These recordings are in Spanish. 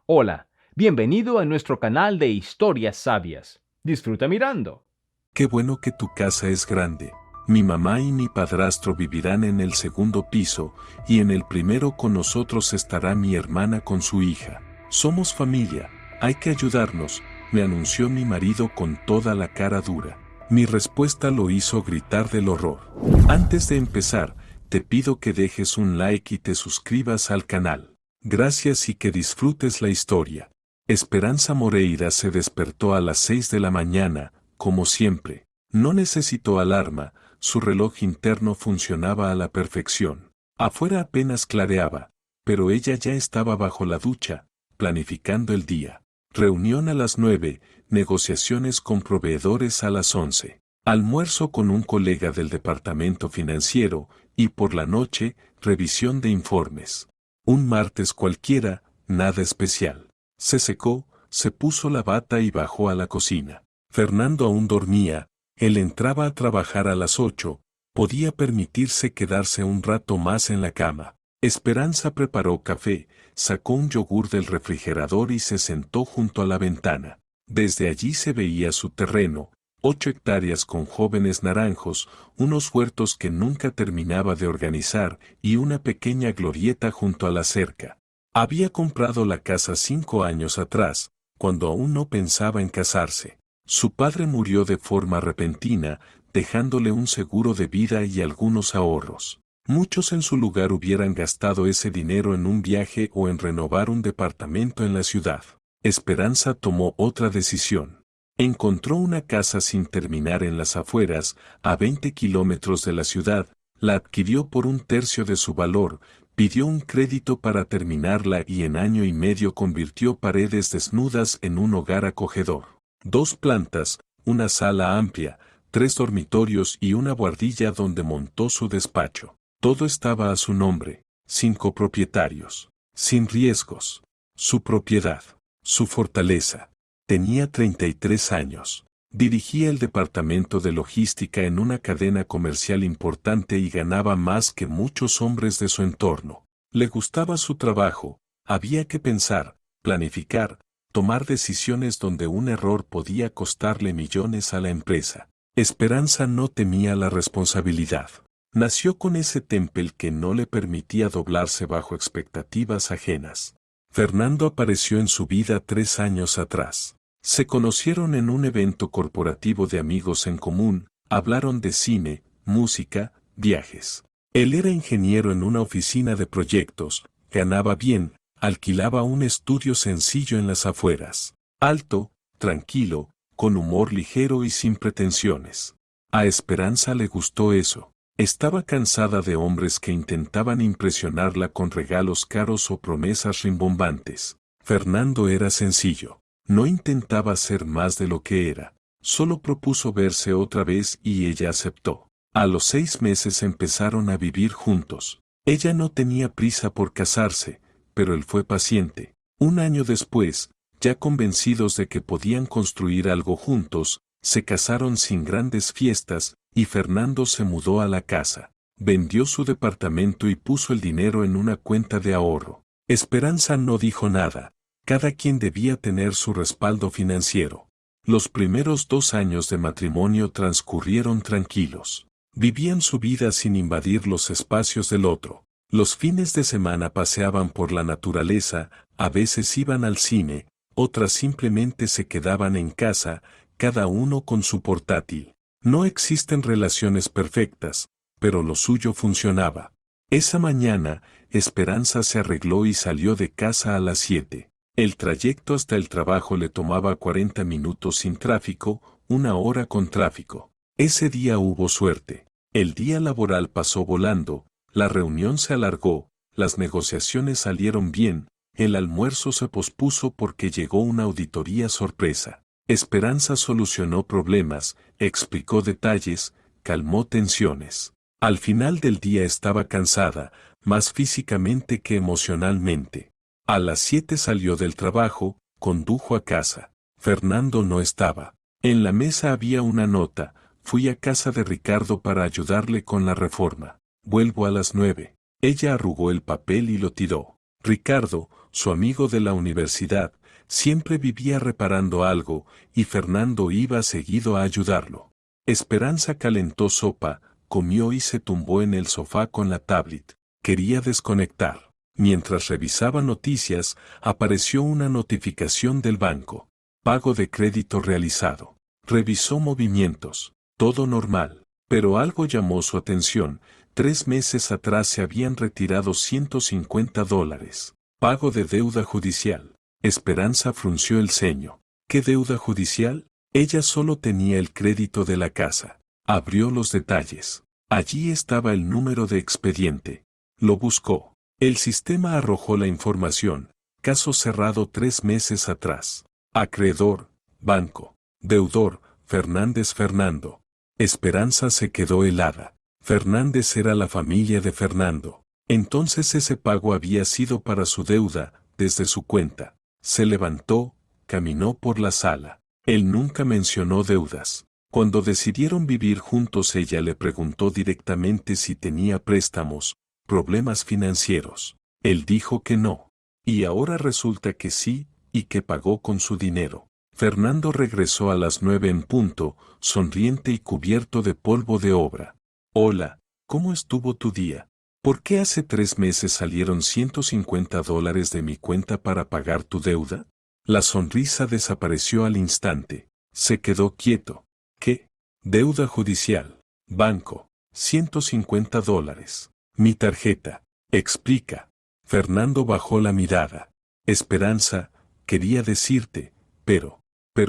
Hola, bienvenido a nuestro canal de historias sabias. Disfruta mirando. Qué bueno que tu casa es grande. Mi mamá y mi padrastro vivirán en el segundo piso, y en el primero con nosotros estará mi hermana con su hija. Somos familia, hay que ayudarnos, me anunció mi marido con toda la cara dura. Mi respuesta lo hizo gritar del horror. Antes de empezar, te pido que dejes un like y te suscribas al canal. Gracias y que disfrutes la historia. Esperanza Moreira se despertó a las 6 de la mañana, como siempre. No necesitó alarma, su reloj interno funcionaba a la perfección. Afuera apenas clareaba, pero ella ya estaba bajo la ducha, planificando el día. Reunión a las 9, negociaciones con proveedores a las 11. Almuerzo con un colega del departamento financiero, y por la noche, revisión de informes. Un martes cualquiera, nada especial. Se secó, se puso la bata y bajó a la cocina. Fernando aún dormía, él entraba a trabajar a las 8, podía permitirse quedarse un rato más en la cama. Esperanza preparó café, sacó un yogur del refrigerador y se sentó junto a la ventana. Desde allí se veía su terreno, 8 hectáreas con jóvenes naranjos, unos huertos que nunca terminaba de organizar y una pequeña glorieta junto a la cerca. Había comprado la casa 5 años atrás, cuando aún no pensaba en casarse. Su padre murió de forma repentina, dejándole un seguro de vida y algunos ahorros. Muchos en su lugar hubieran gastado ese dinero en un viaje o en renovar un departamento en la ciudad. Esperanza tomó otra decisión. Encontró una casa sin terminar en las afueras, a 20 kilómetros de la ciudad, la adquirió por un tercio de su valor, pidió un crédito para terminarla y en año y medio convirtió paredes desnudas en un hogar acogedor. 2 plantas, una sala amplia, 3 dormitorios y una buhardilla donde montó su despacho. Todo estaba a su nombre, sin copropietarios, sin riesgos. Su propiedad, su fortaleza. Tenía 33 años. Dirigía el departamento de logística en una cadena comercial importante y ganaba más que muchos hombres de su entorno. Le gustaba su trabajo, había que pensar, planificar, tomar decisiones donde un error podía costarle millones a la empresa. Esperanza no temía la responsabilidad. Nació con ese temple que no le permitía doblarse bajo expectativas ajenas. Fernando apareció en su vida 3 años atrás. Se conocieron en un evento corporativo de amigos en común, hablaron de cine, música, viajes. Él era ingeniero en una oficina de proyectos, ganaba bien, alquilaba un estudio sencillo en las afueras. Alto, tranquilo, con humor ligero y sin pretensiones. A Esperanza le gustó eso. Estaba cansada de hombres que intentaban impresionarla con regalos caros o promesas rimbombantes. Fernando era sencillo. No intentaba ser más de lo que era. Solo propuso verse otra vez y ella aceptó. A los 6 meses empezaron a vivir juntos. Ella no tenía prisa por casarse, pero él fue paciente. Un año después, ya convencidos de que podían construir algo juntos, se casaron sin grandes fiestas, y Fernando se mudó a la casa. Vendió su departamento y puso el dinero en una cuenta de ahorro. Esperanza no dijo nada. Cada quien debía tener su respaldo financiero. Los primeros 2 años de matrimonio transcurrieron tranquilos. Vivían su vida sin invadir los espacios del otro. Los fines de semana paseaban por la naturaleza, a veces iban al cine, otras simplemente se quedaban en casa, cada uno con su portátil. No existen relaciones perfectas, pero lo suyo funcionaba. Esa mañana, Esperanza se arregló y salió de casa a las 7. El trayecto hasta el trabajo le tomaba 40 minutos sin tráfico, 1 hora con tráfico. Ese día hubo suerte. El día laboral pasó volando, la reunión se alargó, las negociaciones salieron bien, el almuerzo se pospuso porque llegó una auditoría sorpresa. Esperanza solucionó problemas, explicó detalles, calmó tensiones. Al final del día estaba cansada, más físicamente que emocionalmente. A las 7 salió del trabajo, condujo a casa. Fernando no estaba. En la mesa había una nota: fui a casa de Ricardo para ayudarle con la reforma. Vuelvo a las 9. Ella arrugó el papel y lo tiró. Ricardo, su amigo de la universidad, siempre vivía reparando algo, y Fernando iba seguido a ayudarlo. Esperanza calentó sopa, comió y se tumbó en el sofá con la tablet. Quería desconectar. Mientras revisaba noticias, apareció una notificación del banco. Pago de crédito realizado. Revisó movimientos. Todo normal. Pero algo llamó su atención. 3 meses atrás se habían retirado $150. Pago de deuda judicial. Esperanza frunció el ceño. ¿Qué deuda judicial? Ella solo tenía el crédito de la casa. Abrió los detalles. Allí estaba el número de expediente. Lo buscó. El sistema arrojó la información. Caso cerrado 3 meses atrás. Acreedor, banco. Deudor, Fernández Fernando. Esperanza se quedó helada. Fernández era la familia de Fernando. Entonces ese pago había sido para su deuda, desde su cuenta. Se levantó, caminó por la sala. Él nunca mencionó deudas. Cuando decidieron vivir juntos ella le preguntó directamente si tenía préstamos, problemas financieros. Él dijo que no. Y ahora resulta que sí, y que pagó con su dinero. Fernando regresó a las 9 en punto, sonriente y cubierto de polvo de obra. Hola, ¿cómo estuvo tu día? ¿Por qué hace 3 meses salieron $150 de mi cuenta para pagar tu deuda? La sonrisa desapareció al instante. Se quedó quieto. ¿Qué? Deuda judicial. Banco. $150. Mi tarjeta. Explica. Fernando bajó la mirada. Esperanza, quería decirte, pero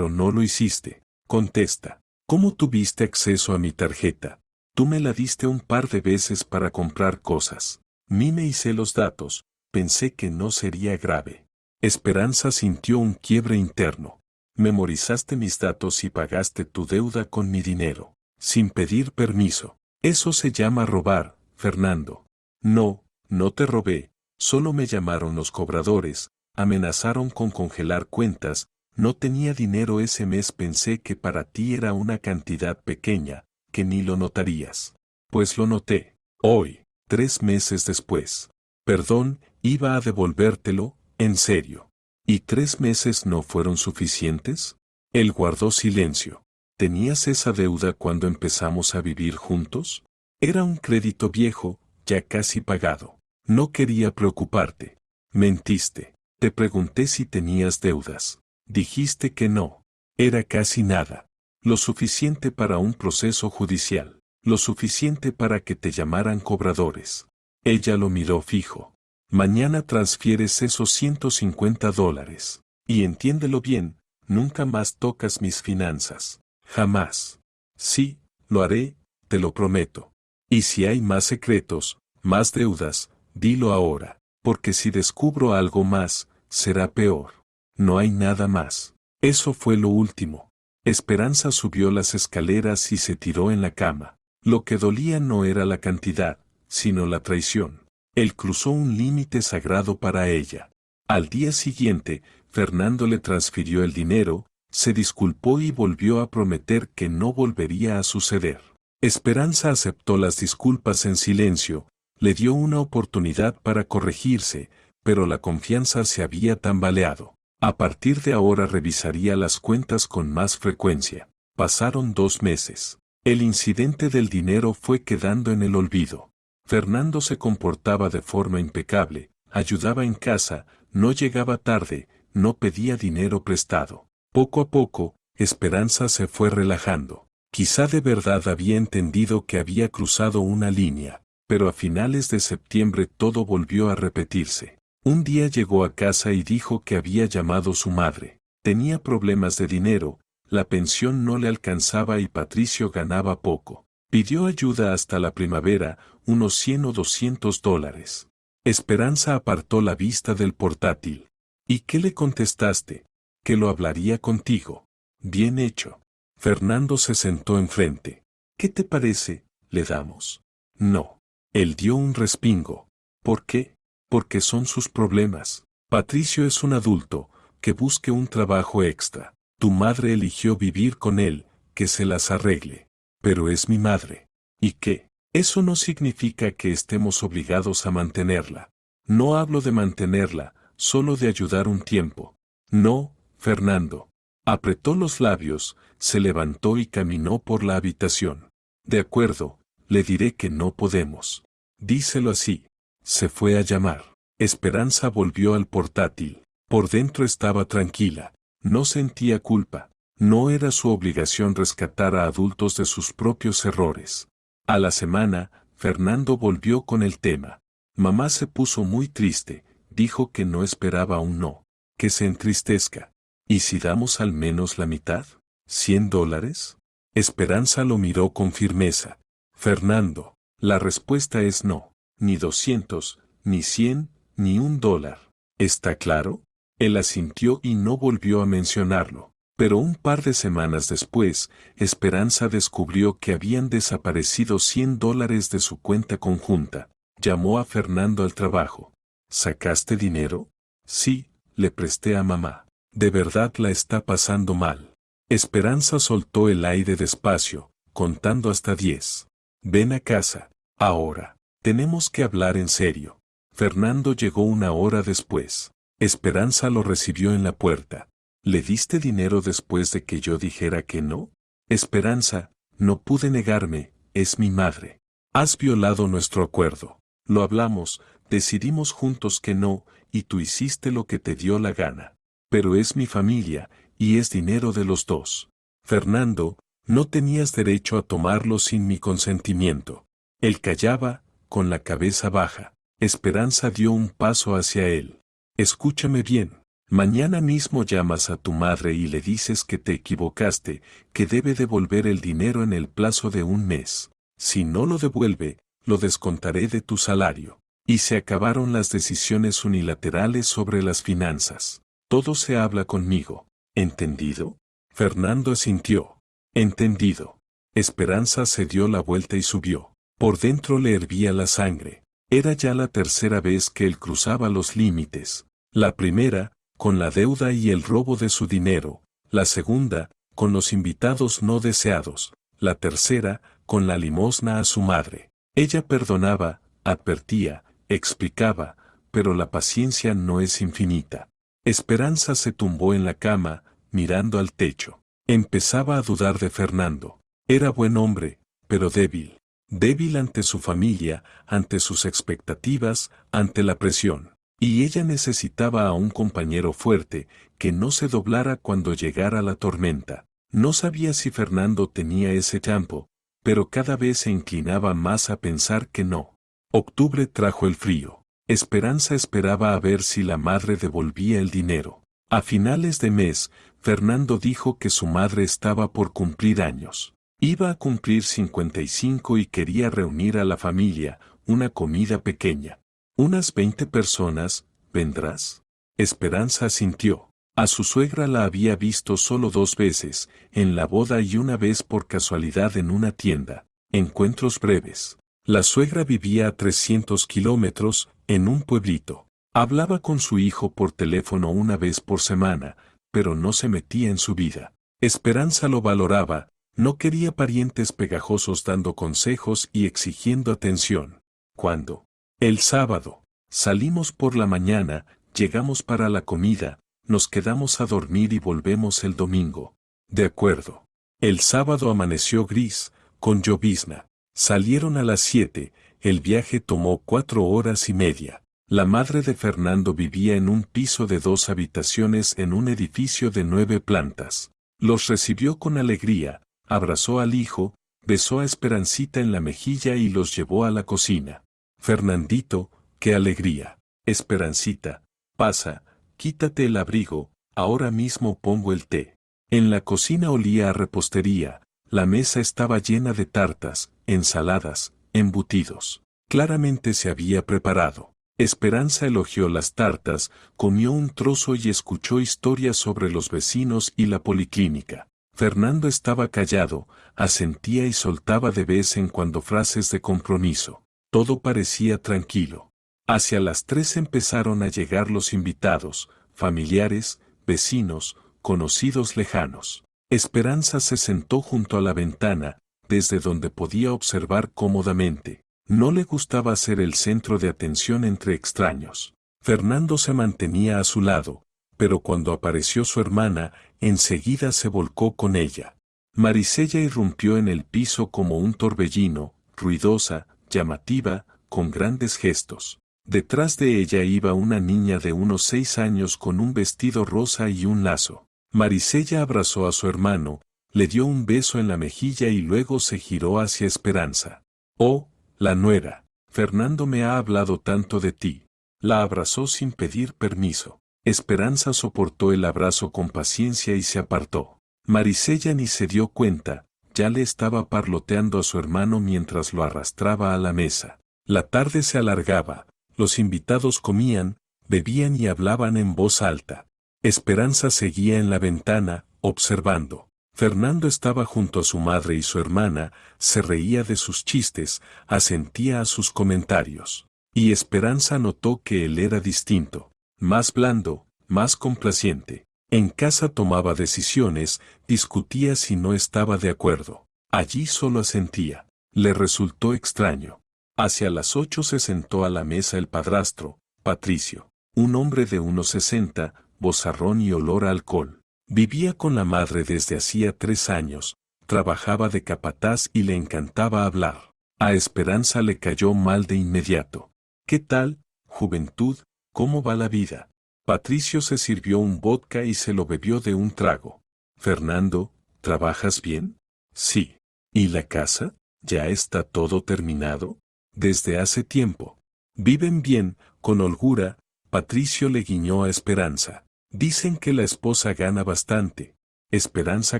no lo hiciste. Contesta. ¿Cómo tuviste acceso a mi tarjeta? Tú me la diste un par de veces para comprar cosas. Mime hice los datos, pensé que no sería grave. Esperanza sintió un quiebre interno. Memorizaste mis datos y pagaste tu deuda con mi dinero, sin pedir permiso. Eso se llama robar, Fernando. No, no te robé, solo me llamaron los cobradores, amenazaron con congelar cuentas, no tenía dinero ese mes, pensé que para ti era una cantidad pequeña, que ni lo notarías. Pues lo noté. Hoy, 3 meses después. Perdón, iba a devolvértelo, en serio. ¿Y 3 meses no fueron suficientes? Él guardó silencio. ¿Tenías esa deuda cuando empezamos a vivir juntos? Era un crédito viejo, ya casi pagado. No quería preocuparte. Mentiste. Te pregunté si tenías deudas. Dijiste que no. Era casi nada. Lo suficiente para un proceso judicial. Lo suficiente para que te llamaran cobradores. Ella lo miró fijo. Mañana transfieres esos $150. Y entiéndelo bien, nunca más tocas mis finanzas. Jamás. Sí, lo haré, te lo prometo. Y si hay más secretos, más deudas, dilo ahora, porque si descubro algo más, será peor. No hay nada más. Eso fue lo último. Esperanza subió las escaleras y se tiró en la cama. Lo que dolía no era la cantidad, sino la traición. Él cruzó un límite sagrado para ella. Al día siguiente, Fernando le transfirió el dinero, se disculpó y volvió a prometer que no volvería a suceder. Esperanza aceptó las disculpas en silencio, le dio una oportunidad para corregirse, pero la confianza se había tambaleado. A partir de ahora revisaría las cuentas con más frecuencia. Pasaron 2 meses. El incidente del dinero fue quedando en el olvido. Fernando se comportaba de forma impecable, ayudaba en casa, no llegaba tarde, no pedía dinero prestado. Poco a poco, Esperanza se fue relajando. Quizá de verdad había entendido que había cruzado una línea, pero a finales de septiembre todo volvió a repetirse. Un día llegó a casa y dijo que había llamado su madre. Tenía problemas de dinero, la pensión no le alcanzaba y Patricio ganaba poco. Pidió ayuda hasta la primavera, unos $100 o $200. Esperanza apartó la vista del portátil. ¿Y qué le contestaste? Que lo hablaría contigo. Bien hecho. Fernando se sentó enfrente. ¿Qué te parece? ¿Le damos? No. Él dio un respingo. ¿Por qué? Porque son sus problemas. Patricio es un adulto, que busque un trabajo extra. Tu madre eligió vivir con él, que se las arregle. Pero es mi madre. ¿Y qué? Eso no significa que estemos obligados a mantenerla. No hablo de mantenerla, solo de ayudar un tiempo. No, Fernando. Apretó los labios, se levantó y caminó por la habitación. De acuerdo, le diré que no podemos. Díselo así. Se fue a llamar. Esperanza volvió al portátil. Por dentro estaba tranquila. No sentía culpa. No era su obligación rescatar a adultos de sus propios errores. A la semana, Fernando volvió con el tema. Mamá se puso muy triste, dijo que no esperaba un no. Que se entristezca. ¿Y si damos al menos la mitad? ¿$100? Esperanza lo miró con firmeza. Fernando, la respuesta es no. Ni 200, ni 100, ni $1. ¿Está claro? Él asintió y no volvió a mencionarlo. Pero un par de semanas después, Esperanza descubrió que habían desaparecido $100 de su cuenta conjunta. Llamó a Fernando al trabajo. ¿Sacaste dinero? Sí, le presté a mamá. De verdad la está pasando mal. Esperanza soltó el aire despacio, contando hasta 10. Ven a casa, ahora. Tenemos que hablar en serio. Fernando llegó una hora después. Esperanza lo recibió en la puerta. ¿Le diste dinero después de que yo dijera que no? Esperanza, no pude negarme, es mi madre. Has violado nuestro acuerdo. Lo hablamos, decidimos juntos que no, y tú hiciste lo que te dio la gana. Pero es mi familia, y es dinero de los dos. Fernando, no tenías derecho a tomarlo sin mi consentimiento. Él callaba, con la cabeza baja. Esperanza dio un paso hacia él. Escúchame bien. Mañana mismo llamas a tu madre y le dices que te equivocaste, que debe devolver el dinero en el plazo de un mes. Si no lo devuelve, lo descontaré de tu salario. Y se acabaron las decisiones unilaterales sobre las finanzas. Todo se habla conmigo. ¿Entendido? Fernando asintió. Entendido. Esperanza se dio la vuelta y subió. Por dentro le hervía la sangre. Era ya la tercera vez que él cruzaba los límites. La primera, con la deuda y el robo de su dinero. La segunda, con los invitados no deseados. La tercera, con la limosna a su madre. Ella perdonaba, advertía, explicaba, pero la paciencia no es infinita. Esperanza se tumbó en la cama, mirando al techo. Empezaba a dudar de Fernando. Era buen hombre, pero débil. Débil ante su familia, ante sus expectativas, ante la presión. Y ella necesitaba a un compañero fuerte, que no se doblara cuando llegara la tormenta. No sabía si Fernando tenía ese campo, pero cada vez se inclinaba más a pensar que no. Octubre trajo el frío. Esperanza esperaba a ver si la madre devolvía el dinero. A finales de mes, Fernando dijo que su madre estaba por cumplir años. Iba a cumplir 55 y quería reunir a la familia, una comida pequeña. Unas 20 personas, ¿vendrás? Esperanza asintió. A su suegra la había visto solo 2 veces, en la boda y una vez por casualidad en una tienda. Encuentros breves. La suegra vivía a 300 kilómetros, en un pueblito. Hablaba con su hijo por teléfono una vez por semana, pero no se metía en su vida. Esperanza lo valoraba, no quería parientes pegajosos dando consejos y exigiendo atención. ¿Cuándo? El sábado. Salimos por la mañana, llegamos para la comida, nos quedamos a dormir y volvemos el domingo. De acuerdo. El sábado amaneció gris, con llovizna. Salieron a las 7, el viaje tomó 4 horas y media. La madre de Fernando vivía en un piso de 2 habitaciones en un edificio de 9 plantas. Los recibió con alegría, abrazó al hijo, besó a Esperancita en la mejilla y los llevó a la cocina. Fernandito, qué alegría. Esperancita, pasa, quítate el abrigo, ahora mismo pongo el té. En la cocina olía a repostería, la mesa estaba llena de tartas, ensaladas, embutidos. Claramente se había preparado. Esperanza elogió las tartas, comió un trozo y escuchó historias sobre los vecinos y la policlínica. Fernando estaba callado, asentía y soltaba de vez en cuando frases de compromiso. Todo parecía tranquilo. Hacia las 3 empezaron a llegar los invitados, familiares, vecinos, conocidos lejanos. Esperanza se sentó junto a la ventana, desde donde podía observar cómodamente. No le gustaba ser el centro de atención entre extraños. Fernando se mantenía a su lado, pero cuando apareció su hermana, enseguida se volcó con ella. Marisella irrumpió en el piso como un torbellino, ruidosa, llamativa, con grandes gestos. Detrás de ella iba una niña de unos 6 años con un vestido rosa y un lazo. Marisella abrazó a su hermano, le dio un beso en la mejilla y luego se giró hacia Esperanza. «Oh, la nuera, Fernando me ha hablado tanto de ti». La abrazó sin pedir permiso. Esperanza soportó el abrazo con paciencia y se apartó. Marisella ni se dio cuenta, ya le estaba parloteando a su hermano mientras lo arrastraba a la mesa. La tarde se alargaba, los invitados comían, bebían y hablaban en voz alta. Esperanza seguía en la ventana, observando. Fernando estaba junto a su madre y su hermana, se reía de sus chistes, asentía a sus comentarios. Y Esperanza notó que él era distinto, más blando, más complaciente. En casa tomaba decisiones, discutía si no estaba de acuerdo. Allí solo asentía. Le resultó extraño. Hacia las 8 se sentó a la mesa el padrastro, Patricio, un hombre de unos 60, vozarrón y olor a alcohol. Vivía con la madre desde hacía 3 años, trabajaba de capataz y le encantaba hablar. A Esperanza le cayó mal de inmediato. «¿Qué tal, juventud? ¿Cómo va la vida?» Patricio se sirvió un vodka y se lo bebió de un trago. «Fernando, ¿trabajas bien?» «Sí». «¿Y la casa? ¿Ya está todo terminado?» «Desde hace tiempo». «¿Viven bien, con holgura?» Patricio le guiñó a Esperanza. «Dicen que la esposa gana bastante». Esperanza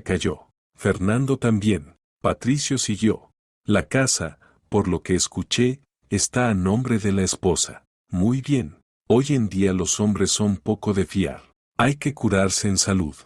calló. «Fernando también». Patricio siguió. «La casa, por lo que escuché, está a nombre de la esposa». «Muy bien. Hoy en día los hombres son poco de fiar. Hay que curarse en salud».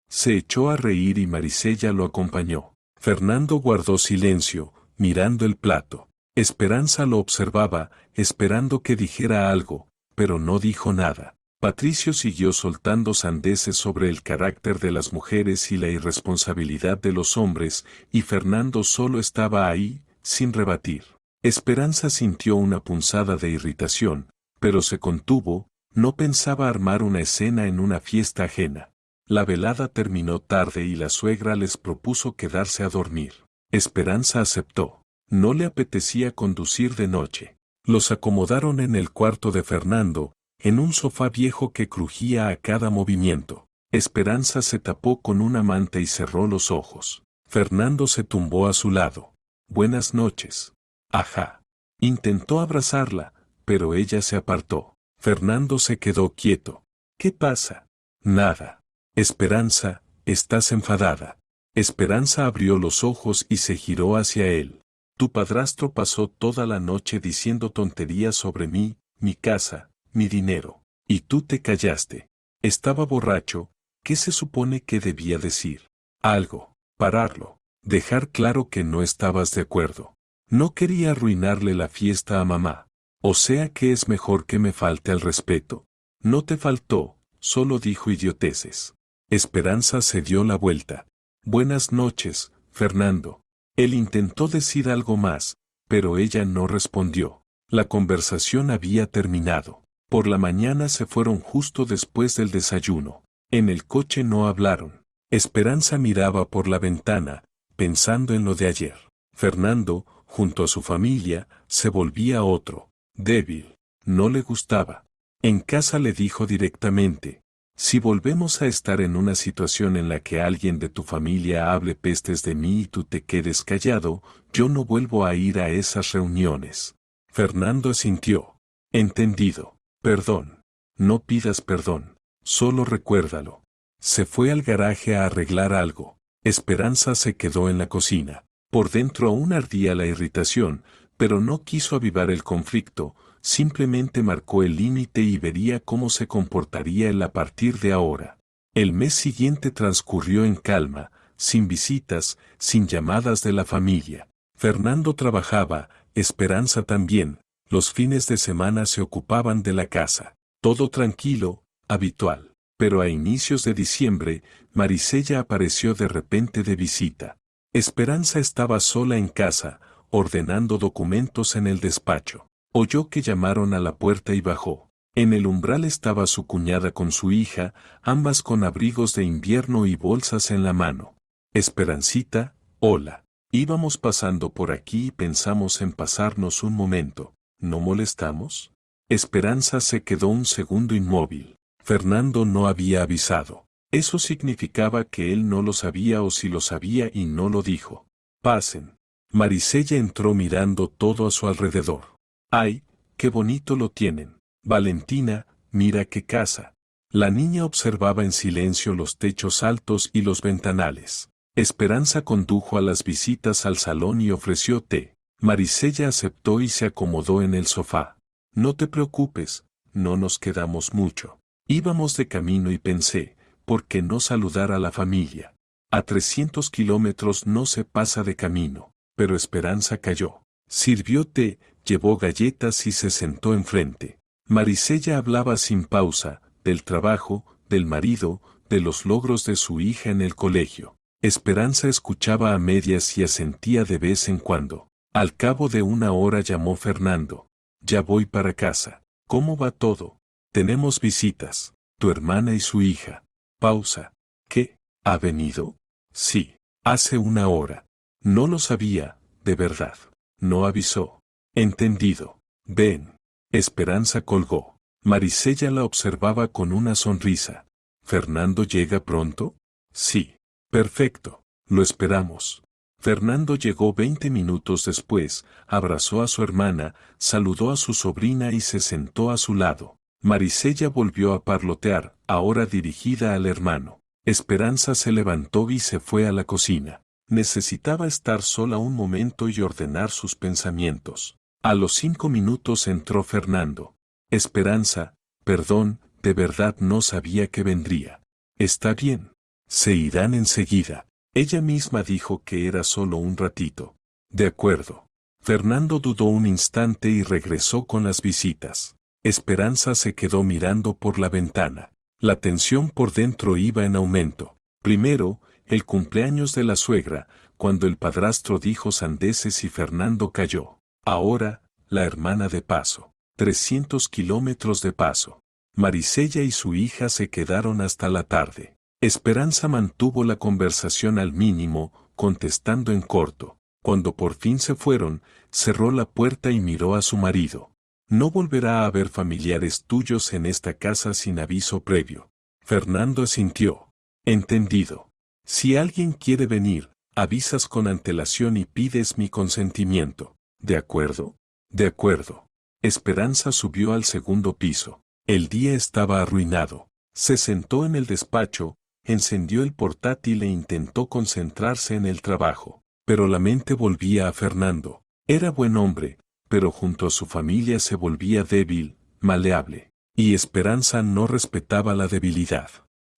Se echó a reír y Marisella lo acompañó. Fernando guardó silencio, mirando el plato. Esperanza lo observaba, esperando que dijera algo, pero no dijo nada. Patricio siguió soltando sandeces sobre el carácter de las mujeres y la irresponsabilidad de los hombres, y Fernando solo estaba ahí, sin rebatir. Esperanza sintió una punzada de irritación, pero se contuvo, no pensaba armar una escena en una fiesta ajena. La velada terminó tarde y la suegra les propuso quedarse a dormir. Esperanza aceptó. No le apetecía conducir de noche. Los acomodaron en el cuarto de Fernando, en un sofá viejo que crujía a cada movimiento. Esperanza se tapó con una manta y cerró los ojos. Fernando se tumbó a su lado. «Buenas noches». «Ajá». Intentó abrazarla, pero ella se apartó. Fernando se quedó quieto. «¿Qué pasa?» «Nada». «Esperanza, estás enfadada». Esperanza abrió los ojos y se giró hacia él. «Tu padrastro pasó toda la noche diciendo tonterías sobre mí, mi casa, mi dinero. Y tú te callaste. Estaba borracho. ¿Qué se supone que debía decir?» «Algo. Pararlo. Dejar claro que no estabas de acuerdo. No quería arruinarle la fiesta a mamá. O sea que es mejor que me falte al respeto». «No te faltó, solo dijo idioteces». Esperanza se dio la vuelta. «Buenas noches, Fernando». Él intentó decir algo más, pero ella no respondió. La conversación había terminado. Por la mañana se fueron justo después del desayuno. En el coche no hablaron. Esperanza miraba por la ventana, pensando en lo de ayer. Fernando, junto a su familia, se volvía otro, débil. No le gustaba. En casa le dijo directamente: «Si volvemos a estar en una situación en la que alguien de tu familia hable pestes de mí y tú te quedes callado, yo no vuelvo a ir a esas reuniones». Fernando asintió. «Entendido. Perdón». «No pidas perdón. Solo recuérdalo». Se fue al garaje a arreglar algo. Esperanza se quedó en la cocina. Por dentro aún ardía la irritación, pero no quiso avivar el conflicto, simplemente marcó el límite y vería cómo se comportaría él a partir de ahora. El mes siguiente transcurrió en calma, sin visitas, sin llamadas de la familia. Fernando trabajaba, Esperanza también, los fines de semana se ocupaban de la casa. Todo tranquilo, habitual. Pero a inicios de diciembre, Marisella apareció de repente de visita. Esperanza estaba sola en casa, ordenando documentos en el despacho. Oyó que llamaron a la puerta y bajó. En el umbral estaba su cuñada con su hija, ambas con abrigos de invierno y bolsas en la mano. Esperancita, hola. Íbamos pasando por aquí y pensamos en pasarnos un momento. ¿No molestamos? Esperanza se quedó un segundo inmóvil. Fernando no había avisado. Eso significaba que él no lo sabía o si lo sabía y no lo dijo. Pasen. Marisella entró mirando todo a su alrededor. ¡Ay, qué bonito lo tienen! Valentina, mira qué casa. La niña observaba en silencio los techos altos y los ventanales. Esperanza condujo a las visitas al salón y ofreció té. Marisella aceptó y se acomodó en el sofá. No te preocupes, no nos quedamos mucho. Íbamos de camino y pensé, ¿por qué no saludar a la familia? A 300 kilómetros no se pasa de camino, pero Esperanza calló. Sirvió té, llevó galletas y se sentó enfrente. Marisella hablaba sin pausa, del trabajo, del marido, de los logros de su hija en el colegio. Esperanza escuchaba a medias y asentía de vez en cuando. Al cabo de una hora llamó Fernando. Ya voy para casa. ¿Cómo va todo? Tenemos visitas. Tu hermana y su hija. Pausa. ¿Qué? ¿Ha venido? Sí. Hace una hora. No lo sabía, de verdad. No avisó. Entendido. Ven. Esperanza colgó. Marisella la observaba con una sonrisa. ¿Fernando llega pronto? Sí. Perfecto. Lo esperamos. Fernando llegó 20 minutos después, abrazó a su hermana, saludó a su sobrina y se sentó a su lado. Marisella volvió a parlotear, ahora dirigida al hermano. Esperanza se levantó y se fue a la cocina. Necesitaba estar sola un momento y ordenar sus pensamientos. A los 5 minutos entró Fernando. Esperanza, perdón, de verdad no sabía que vendría. Está bien. Se irán enseguida. Ella misma dijo que era solo un ratito. De acuerdo. Fernando dudó un instante y regresó con las visitas. Esperanza se quedó mirando por la ventana. La tensión por dentro iba en aumento. Primero, el cumpleaños de la suegra, cuando el padrastro dijo sandeces y Fernando cayó. Ahora, la hermana de paso. 300 kilómetros de paso. Marisella y su hija se quedaron hasta la tarde. Esperanza mantuvo la conversación al mínimo, contestando en corto. Cuando por fin se fueron, cerró la puerta y miró a su marido. No volverá a haber familiares tuyos en esta casa sin aviso previo. Fernando asintió. Entendido. Si alguien quiere venir, avisas con antelación y pides mi consentimiento. ¿De acuerdo? De acuerdo. Esperanza subió al segundo piso. El día estaba arruinado. Se sentó en el despacho, encendió el portátil e intentó concentrarse en el trabajo. Pero la mente volvía a Fernando. Era buen hombre, pero junto a su familia se volvía débil, maleable. Y Esperanza no respetaba la debilidad.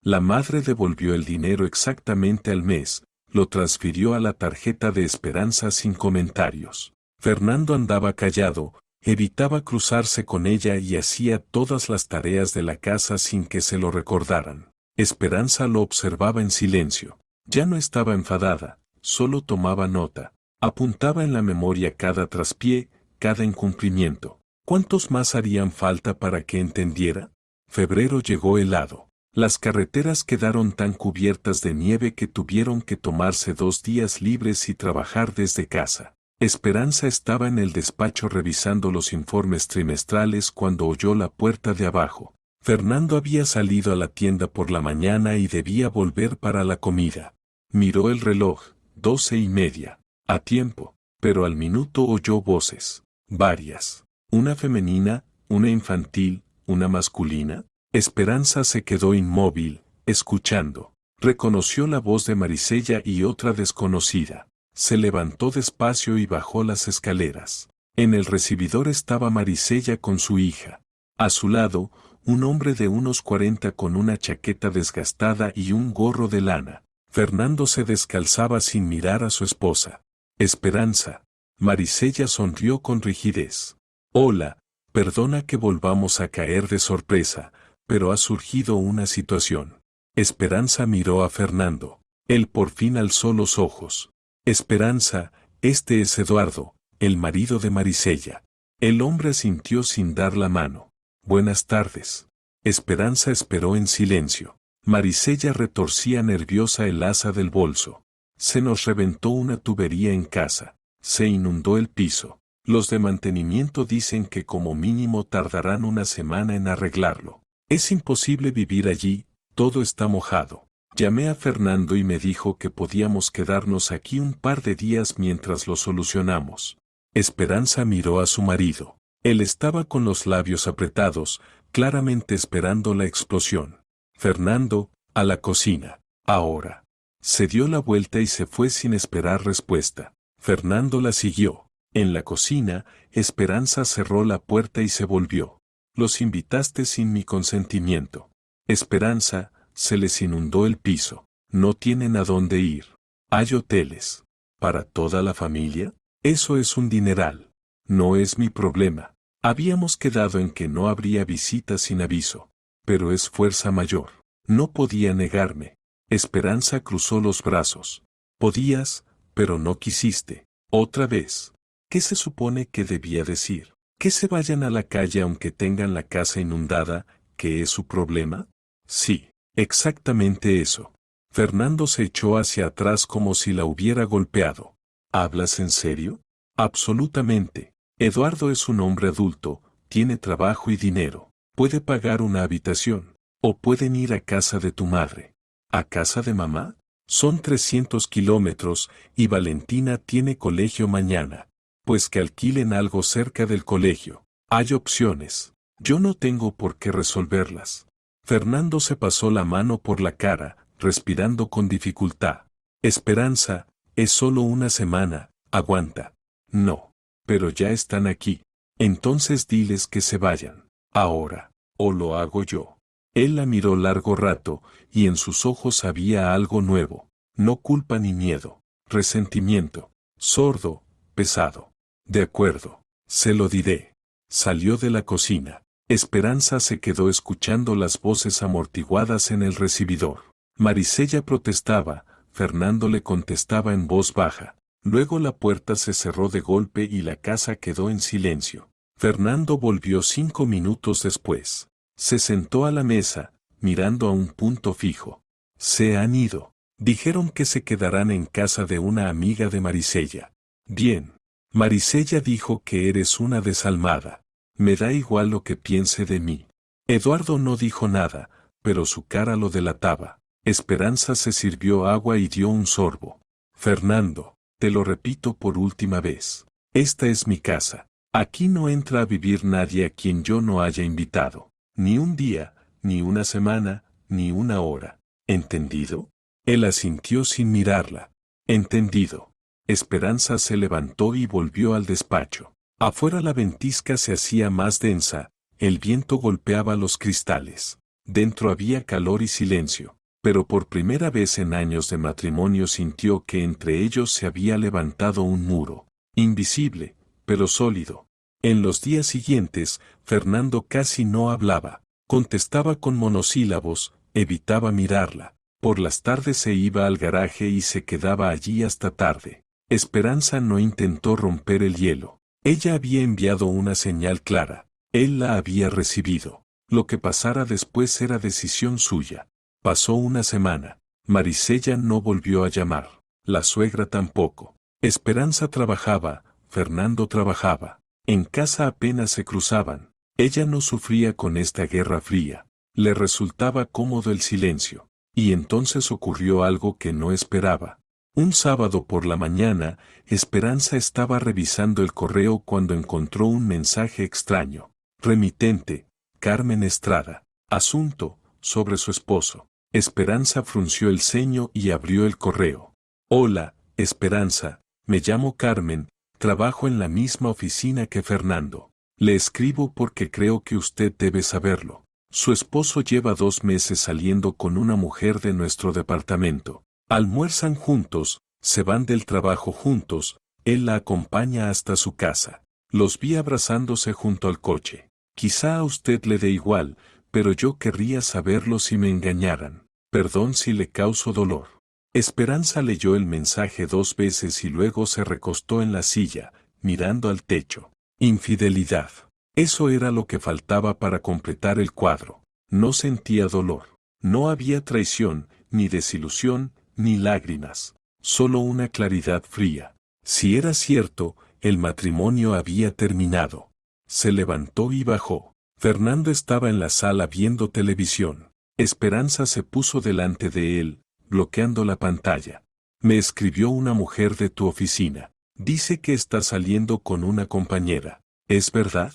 La madre devolvió el dinero exactamente al mes, lo transfirió a la tarjeta de Esperanza sin comentarios. Fernando andaba callado, evitaba cruzarse con ella y hacía todas las tareas de la casa sin que se lo recordaran. Esperanza lo observaba en silencio. Ya no estaba enfadada, solo tomaba nota. Apuntaba en la memoria cada traspié, cada incumplimiento. ¿Cuántos más harían falta para que entendiera? Febrero llegó helado. Las carreteras quedaron tan cubiertas de nieve que tuvieron que tomarse 2 días libres y trabajar desde casa. Esperanza estaba en el despacho revisando los informes trimestrales cuando oyó la puerta de abajo. Fernando había salido a la tienda por la mañana y debía volver para la comida. Miró el reloj, 12:30. A tiempo, pero al minuto oyó voces. Varias. Una femenina, una infantil, una masculina. Esperanza se quedó inmóvil, escuchando. Reconoció la voz de Marisella y otra desconocida. Se levantó despacio y bajó las escaleras. En el recibidor estaba Marisella con su hija. A su lado, un hombre de unos 40 con una chaqueta desgastada y un gorro de lana. Fernando se descalzaba sin mirar a su esposa. Esperanza. Marisella sonrió con rigidez. Hola, perdona que volvamos a caer de sorpresa, pero ha surgido una situación. Esperanza miró a Fernando. Él por fin alzó los ojos. Esperanza, este es Eduardo, el marido de Marisella. El hombre asintió sin dar la mano. Buenas tardes. Esperanza esperó en silencio. Marisella retorcía nerviosa el asa del bolso. Se nos reventó una tubería en casa. Se inundó el piso. Los de mantenimiento dicen que como mínimo tardarán una semana en arreglarlo. Es imposible vivir allí, todo está mojado. Llamé a Fernando y me dijo que podíamos quedarnos aquí un par de días mientras lo solucionamos. Esperanza miró a su marido. Él estaba con los labios apretados, claramente esperando la explosión. Fernando, a la cocina. Ahora. Se dio la vuelta y se fue sin esperar respuesta. Fernando la siguió. En la cocina, Esperanza cerró la puerta y se volvió. Los invitaste sin mi consentimiento. Esperanza, se les inundó el piso. No tienen a dónde ir. Hay hoteles. ¿Para toda la familia? Eso es un dineral. No es mi problema. Habíamos quedado en que no habría visitas sin aviso. Pero es fuerza mayor. No podía negarme. Esperanza cruzó los brazos. Podías, pero no quisiste. Otra vez. ¿Qué se supone que debía decir? ¿Que se vayan a la calle aunque tengan la casa inundada, que es su problema? Sí, exactamente eso. Fernando se echó hacia atrás como si la hubiera golpeado. ¿Hablas en serio? Absolutamente. Eduardo es un hombre adulto, tiene trabajo y dinero. Puede pagar una habitación. O pueden ir a casa de tu madre. ¿A casa de mamá? Son 300 kilómetros y Valentina tiene colegio mañana. Pues que alquilen algo cerca del colegio. Hay opciones. Yo no tengo por qué resolverlas. Fernando se pasó la mano por la cara, respirando con dificultad. Esperanza, es solo una semana, aguanta. No. Pero ya están aquí. Entonces diles que se vayan. Ahora. O lo hago yo. Él la miró largo rato, y en sus ojos había algo nuevo. No culpa ni miedo. Resentimiento. Sordo, pesado. De acuerdo. Se lo diré. Salió de la cocina. Esperanza se quedó escuchando las voces amortiguadas en el recibidor. Marisella protestaba, Fernando le contestaba en voz baja. Luego la puerta se cerró de golpe y la casa quedó en silencio. Fernando volvió 5 minutos después. Se sentó a la mesa, mirando a un punto fijo. Se han ido. Dijeron que se quedarán en casa de una amiga de Marisella. Bien. Marisella dijo que eres una desalmada. Me da igual lo que piense de mí. Eduardo no dijo nada, pero su cara lo delataba. Esperanza se sirvió agua y dio un sorbo. Fernando, te lo repito por última vez. Esta es mi casa. Aquí no entra a vivir nadie a quien yo no haya invitado. Ni un día, ni una semana, ni una hora. ¿Entendido? Él asintió sin mirarla. Entendido. Esperanza se levantó y volvió al despacho. Afuera la ventisca se hacía más densa, el viento golpeaba los cristales. Dentro había calor y silencio, pero por primera vez en años de matrimonio sintió que entre ellos se había levantado un muro. Invisible, pero sólido. En los días siguientes, Fernando casi no hablaba. Contestaba con monosílabos, evitaba mirarla. Por las tardes se iba al garaje y se quedaba allí hasta tarde. Esperanza no intentó romper el hielo. Ella había enviado una señal clara. Él la había recibido. Lo que pasara después era decisión suya. Pasó una semana. Marisella no volvió a llamar. La suegra tampoco. Esperanza trabajaba, Fernando trabajaba. En casa apenas se cruzaban. Ella no sufría con esta guerra fría. Le resultaba cómodo el silencio. Y entonces ocurrió algo que no esperaba. Un sábado por la mañana, Esperanza estaba revisando el correo cuando encontró un mensaje extraño. Remitente, Carmen Estrada. Asunto, sobre su esposo. Esperanza frunció el ceño y abrió el correo. Hola, Esperanza, me llamo Carmen, trabajo en la misma oficina que Fernando. Le escribo porque creo que usted debe saberlo. Su esposo lleva 2 meses saliendo con una mujer de nuestro departamento. Almuerzan juntos, se van del trabajo juntos, él la acompaña hasta su casa. Los vi abrazándose junto al coche. Quizá a usted le dé igual, pero yo querría saberlo si me engañaran. Perdón si le causo dolor. Esperanza leyó el mensaje 2 veces y luego se recostó en la silla, mirando al techo. Infidelidad. Eso era lo que faltaba para completar el cuadro. No sentía dolor. No había traición, ni desilusión, ni lágrimas. Solo una claridad fría. Si era cierto, el matrimonio había terminado. Se levantó y bajó. Fernando estaba en la sala viendo televisión. Esperanza se puso delante de él, bloqueando la pantalla. Me escribió una mujer de tu oficina. Dice que está saliendo con una compañera. ¿Es verdad?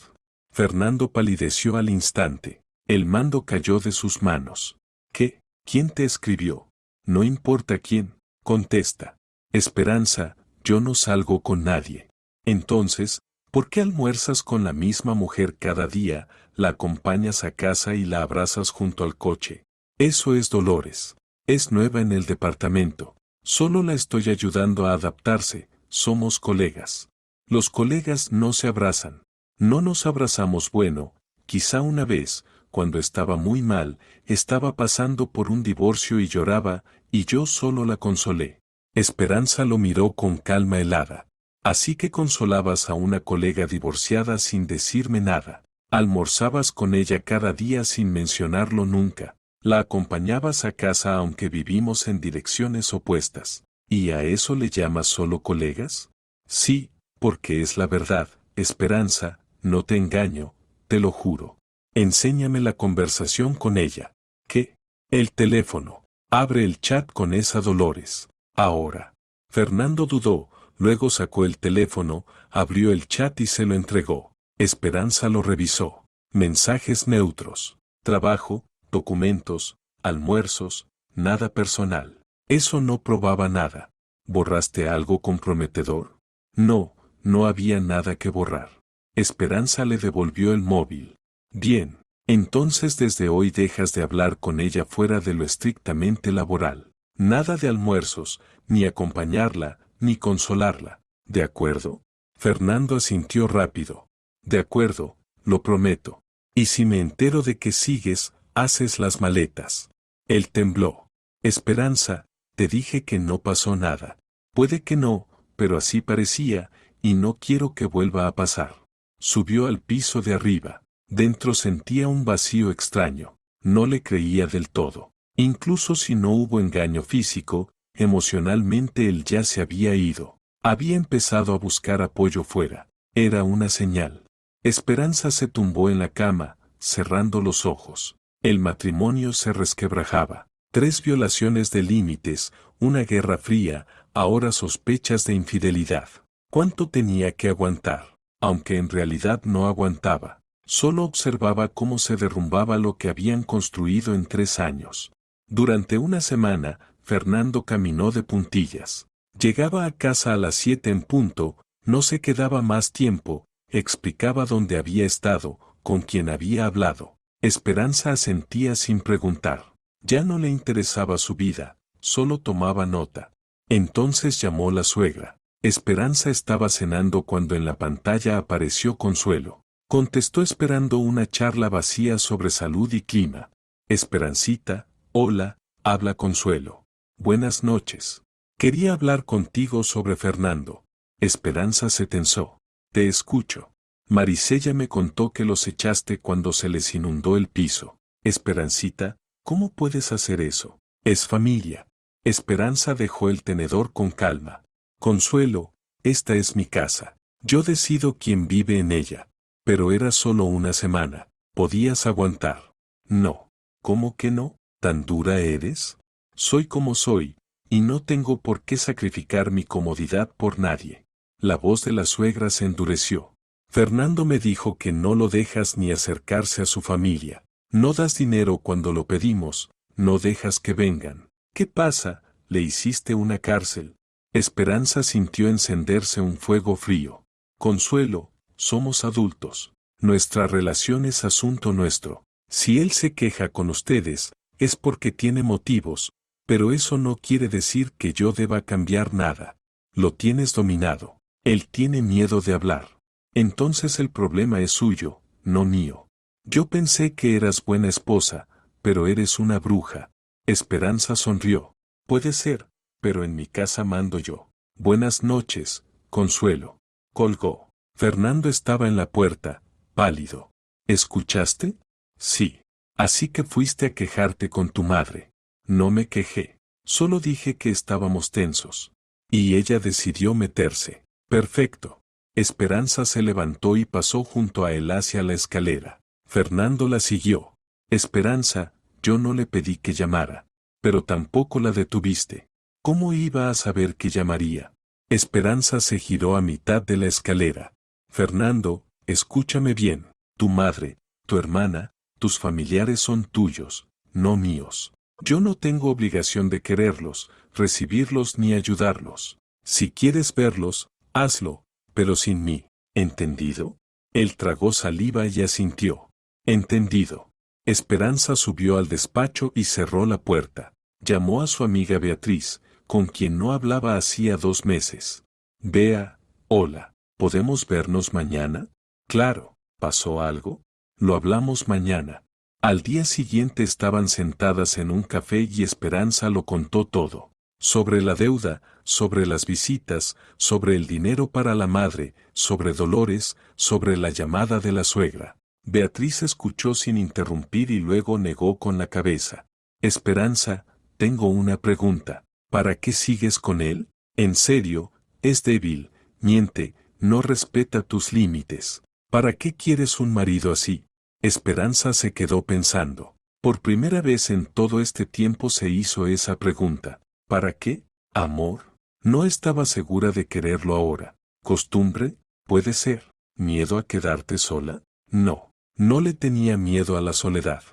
Fernando palideció al instante. El mando cayó de sus manos. ¿Qué? ¿Quién te escribió? No importa quién, contesta. Esperanza, yo no salgo con nadie. Entonces, ¿por qué almuerzas con la misma mujer cada día, la acompañas a casa y la abrazas junto al coche? Eso es Dolores. Es nueva en el departamento. Solo la estoy ayudando a adaptarse, somos colegas. Los colegas no se abrazan. No nos abrazamos bueno, quizá una vez, cuando estaba muy mal, estaba pasando por un divorcio y lloraba, y yo solo la consolé. Esperanza lo miró con calma helada. Así que consolabas a una colega divorciada sin decirme nada. Almorzabas con ella cada día sin mencionarlo nunca. La acompañabas a casa aunque vivimos en direcciones opuestas. ¿Y a eso le llamas solo colegas? Sí, porque es la verdad, Esperanza, no te engaño, te lo juro. Enséñame la conversación con ella. ¿Qué? El teléfono. Abre el chat con esa Dolores. Ahora. Fernando dudó, luego sacó el teléfono, abrió el chat y se lo entregó. Esperanza lo revisó. Mensajes neutros. Trabajo, documentos, almuerzos, nada personal. Eso no probaba nada. ¿Borraste algo comprometedor? No, no había nada que borrar. Esperanza le devolvió el móvil. Bien, entonces desde hoy dejas de hablar con ella fuera de lo estrictamente laboral. Nada de almuerzos, ni acompañarla, ni consolarla. ¿De acuerdo? Fernando asintió rápido. De acuerdo, lo prometo. Y si me entero de que sigues, haces las maletas. Él tembló. Esperanza, te dije que no pasó nada. Puede que no, pero así parecía, y no quiero que vuelva a pasar. Subió al piso de arriba. Dentro sentía un vacío extraño. No le creía del todo. Incluso si no hubo engaño físico, emocionalmente él ya se había ido. Había empezado a buscar apoyo fuera. Era una señal. Esperanza se tumbó en la cama, cerrando los ojos. El matrimonio se resquebrajaba. 3 violaciones de límites, una guerra fría, ahora sospechas de infidelidad. ¿Cuánto tenía que aguantar? Aunque en realidad no aguantaba. Solo observaba cómo se derrumbaba lo que habían construido en 3 años. Durante una semana, Fernando caminó de puntillas. Llegaba a casa a las 7 en punto, no se quedaba más tiempo, explicaba dónde había estado, con quién había hablado. Esperanza asentía sin preguntar. Ya no le interesaba su vida, solo tomaba nota. Entonces llamó la suegra. Esperanza estaba cenando cuando en la pantalla apareció Consuelo. Contestó esperando una charla vacía sobre salud y clima. Esperancita, hola, habla Consuelo. Buenas noches. Quería hablar contigo sobre Fernando. Esperanza se tensó. Te escucho. Marisella me contó que los echaste cuando se les inundó el piso. Esperancita, ¿cómo puedes hacer eso? Es familia. Esperanza dejó el tenedor con calma. Consuelo, esta es mi casa. Yo decido quién vive en ella. Pero era solo una semana. ¿Podías aguantar? No. ¿Cómo que no? ¿Tan dura eres? Soy como soy, y no tengo por qué sacrificar mi comodidad por nadie. La voz de la suegra se endureció. Fernando me dijo que no lo dejas ni acercarse a su familia. No das dinero cuando lo pedimos, no dejas que vengan. ¿Qué pasa? ¿Le hiciste una cárcel? Esperanza sintió encenderse un fuego frío. Consuelo, somos adultos. Nuestra relación es asunto nuestro. Si él se queja con ustedes, es porque tiene motivos, pero eso no quiere decir que yo deba cambiar nada. Lo tienes dominado. Él tiene miedo de hablar. Entonces el problema es suyo, no mío. Yo pensé que eras buena esposa, pero eres una bruja. Esperanza sonrió. Puede ser, pero en mi casa mando yo. Buenas noches, Consuelo. Colgó. Fernando estaba en la puerta, pálido. ¿Escuchaste? Sí. Así que fuiste a quejarte con tu madre. No me quejé. Solo dije que estábamos tensos. Y ella decidió meterse. Perfecto. Esperanza se levantó y pasó junto a él hacia la escalera. Fernando la siguió. Esperanza, yo no le pedí que llamara. Pero tampoco la detuviste. ¿Cómo iba a saber que llamaría? Esperanza se giró a mitad de la escalera. Fernando, escúchame bien. Tu madre, tu hermana, tus familiares son tuyos, no míos. Yo no tengo obligación de quererlos, recibirlos ni ayudarlos. Si quieres verlos, hazlo, pero sin mí. ¿Entendido? Él tragó saliva y asintió. Entendido. Esperanza subió al despacho y cerró la puerta. Llamó a su amiga Beatriz, con quien no hablaba hacía 2 meses. Bea, hola, ¿podemos vernos mañana? Claro, ¿pasó algo? Lo hablamos mañana. Al día siguiente estaban sentadas en un café y Esperanza lo contó todo. Sobre la deuda, sobre las visitas, sobre el dinero para la madre, sobre Dolores, sobre la llamada de la suegra. Beatriz escuchó sin interrumpir y luego negó con la cabeza. Esperanza, tengo una pregunta. ¿Para qué sigues con él? En serio, es débil, miente, no respeta tus límites. ¿Para qué quieres un marido así? Esperanza se quedó pensando. Por primera vez en todo este tiempo se hizo esa pregunta. ¿Para qué? ¿Amor? No estaba segura de quererlo ahora. ¿Costumbre? Puede ser. ¿Miedo a quedarte sola? No. No le tenía miedo a la soledad.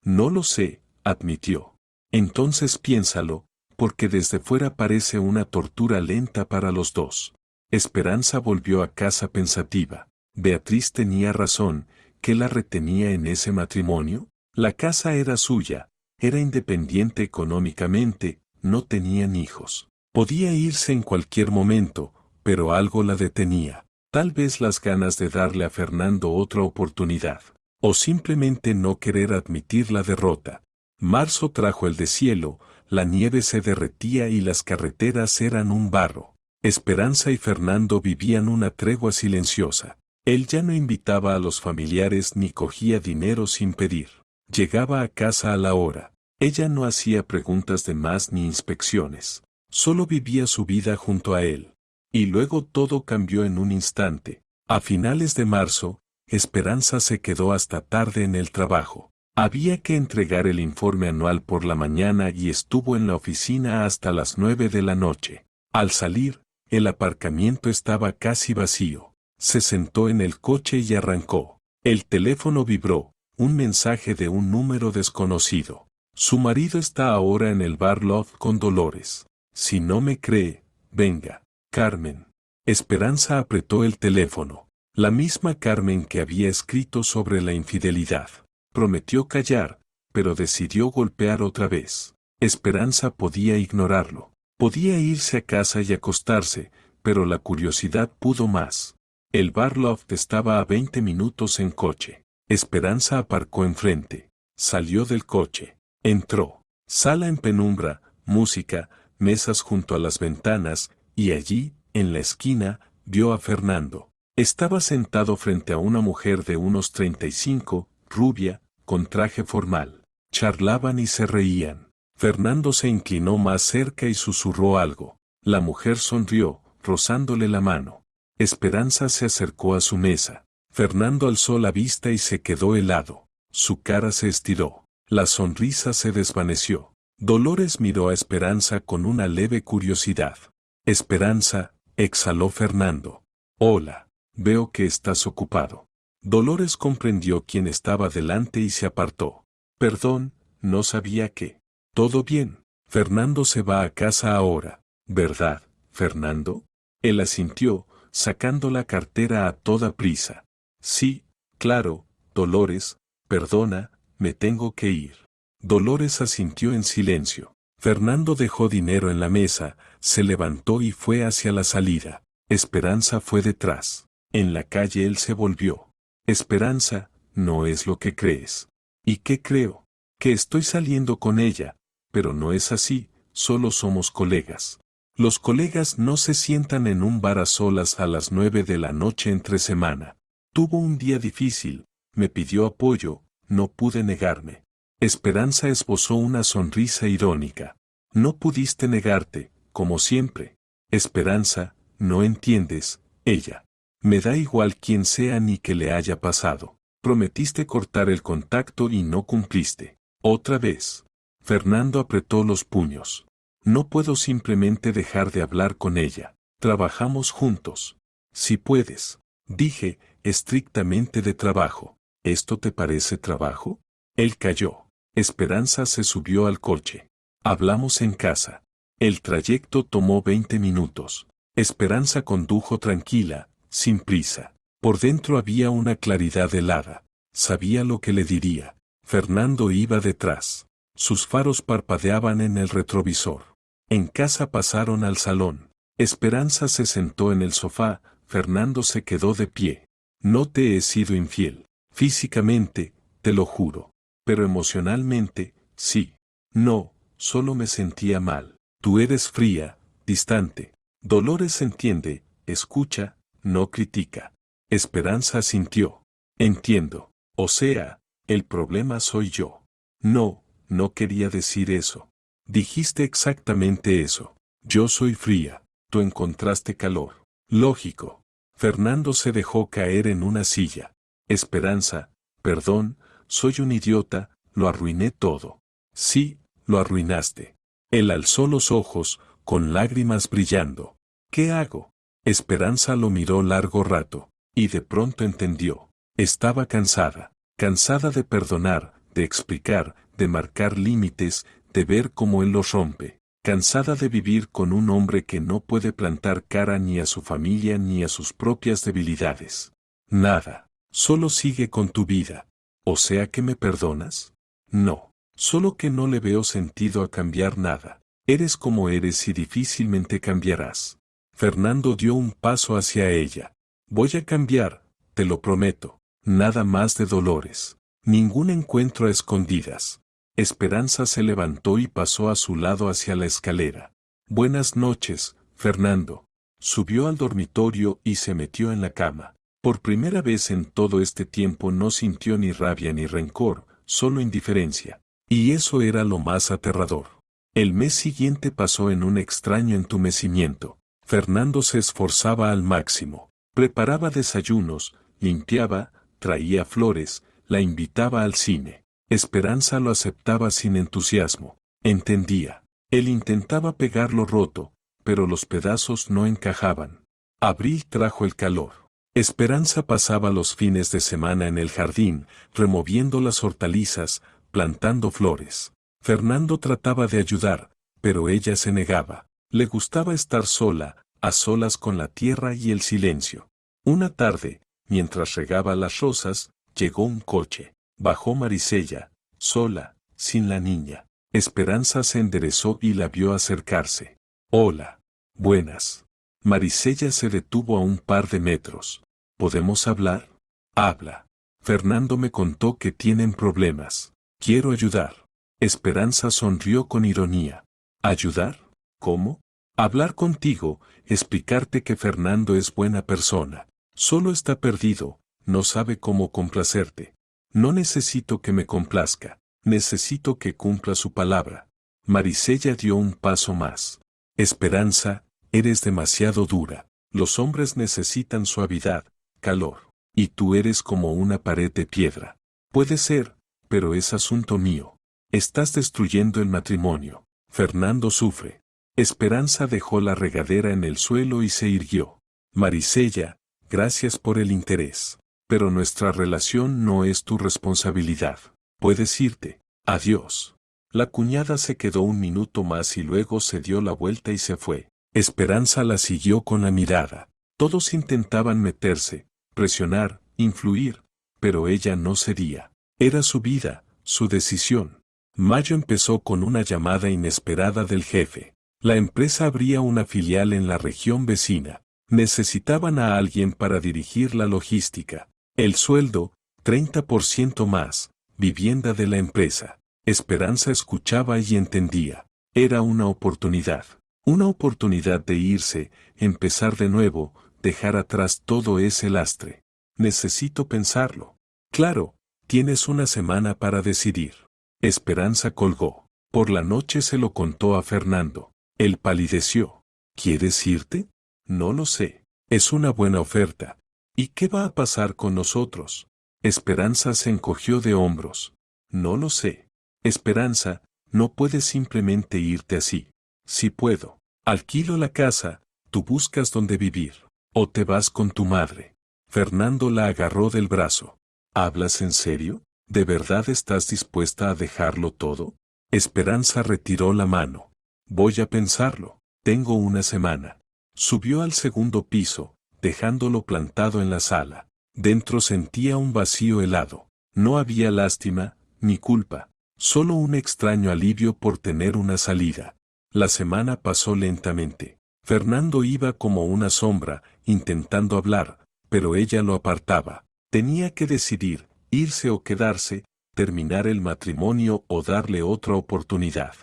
No lo sé, admitió. Entonces piénsalo, porque desde fuera parece una tortura lenta para los dos. Esperanza volvió a casa pensativa. Beatriz tenía razón. ¿Qué la retenía en ese matrimonio? La casa era suya, era independiente económicamente, no tenían hijos. Podía irse en cualquier momento, pero algo la detenía. Tal vez las ganas de darle a Fernando otra oportunidad, o simplemente no querer admitir la derrota. Marzo trajo el deshielo, la nieve se derretía y las carreteras eran un barro. Esperanza y Fernando vivían una tregua silenciosa. Él ya no invitaba a los familiares ni cogía dinero sin pedir. Llegaba a casa a la hora. Ella no hacía preguntas de más ni inspecciones. Solo vivía su vida junto a él. Y luego todo cambió en un instante. A finales de marzo, Esperanza se quedó hasta tarde en el trabajo. Había que entregar el informe anual por la mañana y estuvo en la oficina hasta las 9 de la noche. Al salir, el aparcamiento estaba casi vacío. Se sentó en el coche y arrancó. El teléfono vibró, un mensaje de un número desconocido. Su marido está ahora en el bar Love con Dolores. Si no me cree, venga. Carmen. Esperanza apretó el teléfono. La misma Carmen que había escrito sobre la infidelidad. Prometió callar, pero decidió golpear otra vez. Esperanza podía ignorarlo. Podía irse a casa y acostarse, pero la curiosidad pudo más. El bar Loft estaba a 20 minutos en coche. Esperanza aparcó enfrente. Salió del coche. Entró. Sala en penumbra, música, mesas junto a las ventanas, y allí, en la esquina, vio a Fernando. Estaba sentado frente a una mujer de unos 35, rubia, con traje formal. Charlaban y se reían. Fernando se inclinó más cerca y susurró algo. La mujer sonrió, rozándole la mano. Esperanza se acercó a su mesa. Fernando alzó la vista y se quedó helado. Su cara se estiró. La sonrisa se desvaneció. Dolores miró a Esperanza con una leve curiosidad. Esperanza, exhaló Fernando. Hola, veo que estás ocupado. Dolores comprendió quién estaba delante y se apartó. Perdón, no sabía que. Todo bien. Fernando se va a casa ahora, ¿verdad, Fernando? Él asintió, sacando la cartera a toda prisa. Sí, claro, Dolores, perdona, me tengo que ir. Dolores asintió en silencio. Fernando dejó dinero en la mesa, se levantó y fue hacia la salida. Esperanza fue detrás. En la calle él se volvió. Esperanza, no es lo que crees. ¿Y qué creo? Que estoy saliendo con ella, pero no es así, solo somos colegas. Los colegas no se sientan en un bar a solas a las 9 de la noche entre semana. Tuvo un día difícil, me pidió apoyo, no pude negarme. Esperanza esbozó una sonrisa irónica. No pudiste negarte, como siempre. Esperanza, no entiendes, ella. Me da igual quién sea ni qué le haya pasado. Prometiste cortar el contacto y no cumpliste. Otra vez. Fernando apretó los puños. No puedo simplemente dejar de hablar con ella. Trabajamos juntos. Si puedes. Dije, estrictamente de trabajo. ¿Esto te parece trabajo? Él calló. Esperanza se subió al coche. Hablamos en casa. El trayecto tomó 20 minutos. Esperanza condujo tranquila, sin prisa. Por dentro había una claridad helada. Sabía lo que le diría. Fernando iba detrás. Sus faros parpadeaban en el retrovisor. En casa pasaron al salón. Esperanza se sentó en el sofá, Fernando se quedó de pie. No te he sido infiel. Físicamente, te lo juro. Pero emocionalmente, sí. No, solo me sentía mal. Tú eres fría, distante. Dolores entiende, escucha, no critica. Esperanza sintió. Entiendo. O sea, el problema soy yo. No, no quería decir eso. Dijiste exactamente eso. Yo soy fría, tú encontraste calor. Lógico. Fernando se dejó caer en una silla. Esperanza, perdón, soy un idiota, lo arruiné todo. Sí, lo arruinaste. Él alzó los ojos, con lágrimas brillando. ¿Qué hago? Esperanza lo miró largo rato, y de pronto entendió. Estaba cansada, cansada de perdonar, de explicar, de marcar límites, de ver cómo él los rompe. Cansada de vivir con un hombre que no puede plantar cara ni a su familia ni a sus propias debilidades. Nada, solo sigue con tu vida. ¿O sea que me perdonas? No, solo que no le veo sentido a cambiar nada. Eres como eres y difícilmente cambiarás. Fernando dio un paso hacia ella. Voy a cambiar, te lo prometo. Nada más de dolores. Ningún encuentro a escondidas. Esperanza se levantó y pasó a su lado hacia la escalera. Buenas noches, Fernando. Subió al dormitorio y se metió en la cama. Por primera vez en todo este tiempo no sintió ni rabia ni rencor, solo indiferencia. Y eso era lo más aterrador. El mes siguiente pasó en un extraño entumecimiento. Fernando se esforzaba al máximo. Preparaba desayunos, limpiaba, traía flores, la invitaba al cine. Esperanza lo aceptaba sin entusiasmo. Entendía. Él intentaba pegar lo roto, pero los pedazos no encajaban. Abril trajo el calor. Esperanza pasaba los fines de semana en el jardín, removiendo las hortalizas, plantando flores. Fernando trataba de ayudar, pero ella se negaba. Le gustaba estar sola, a solas con la tierra y el silencio. Una tarde, mientras regaba las rosas, llegó un coche. Bajó Marisella, sola, sin la niña. Esperanza se enderezó y la vio acercarse. Hola. Buenas. Marisella se detuvo a un par de metros. ¿Podemos hablar? Habla. Fernando me contó que tienen problemas. Quiero ayudar. Esperanza sonrió con ironía. ¿Ayudar? ¿Cómo? Hablar contigo, explicarte que Fernando es buena persona. Solo está perdido, no sabe cómo complacerte. No necesito que me complazca, necesito que cumpla su palabra. Marisella dio un paso más. Esperanza, eres demasiado dura. Los hombres necesitan suavidad, calor. Y tú eres como una pared de piedra. Puede ser, pero es asunto mío. Estás destruyendo el matrimonio. Fernando sufre. Esperanza dejó la regadera en el suelo y se irguió. Marisella, gracias por el interés. Pero nuestra relación no es tu responsabilidad. Puedes irte. Adiós. La cuñada se quedó un minuto más y luego se dio la vuelta y se fue. Esperanza la siguió con la mirada. Todos intentaban meterse, presionar, influir, pero ella no cedía. Era su vida, su decisión. Mayo empezó con una llamada inesperada del jefe. La empresa abría una filial en la región vecina. Necesitaban a alguien para dirigir la logística. El sueldo, 30% más, vivienda de la empresa. Esperanza escuchaba y entendía. Era una oportunidad. Una oportunidad de irse, empezar de nuevo, dejar atrás todo ese lastre. Necesito pensarlo. Claro, tienes una semana para decidir. Esperanza colgó. Por la noche se lo contó a Fernando. Él palideció. ¿Quieres irte? No lo sé. Es una buena oferta. ¿Y qué va a pasar con nosotros? Esperanza se encogió de hombros. No lo sé. Esperanza, no puedes simplemente irte así. Si puedo. Alquilo la casa, tú buscas dónde vivir. O te vas con tu madre. Fernando la agarró del brazo. ¿Hablas en serio? ¿De verdad estás dispuesta a dejarlo todo? Esperanza retiró la mano. Voy a pensarlo. Tengo una semana. Subió al segundo piso, dejándolo plantado en la sala. Dentro sentía un vacío helado. No había lástima, ni culpa. Solo un extraño alivio por tener una salida. La semana pasó lentamente. Fernando iba como una sombra, intentando hablar, pero ella lo apartaba. Tenía que decidir, irse o quedarse, terminar el matrimonio o darle otra oportunidad.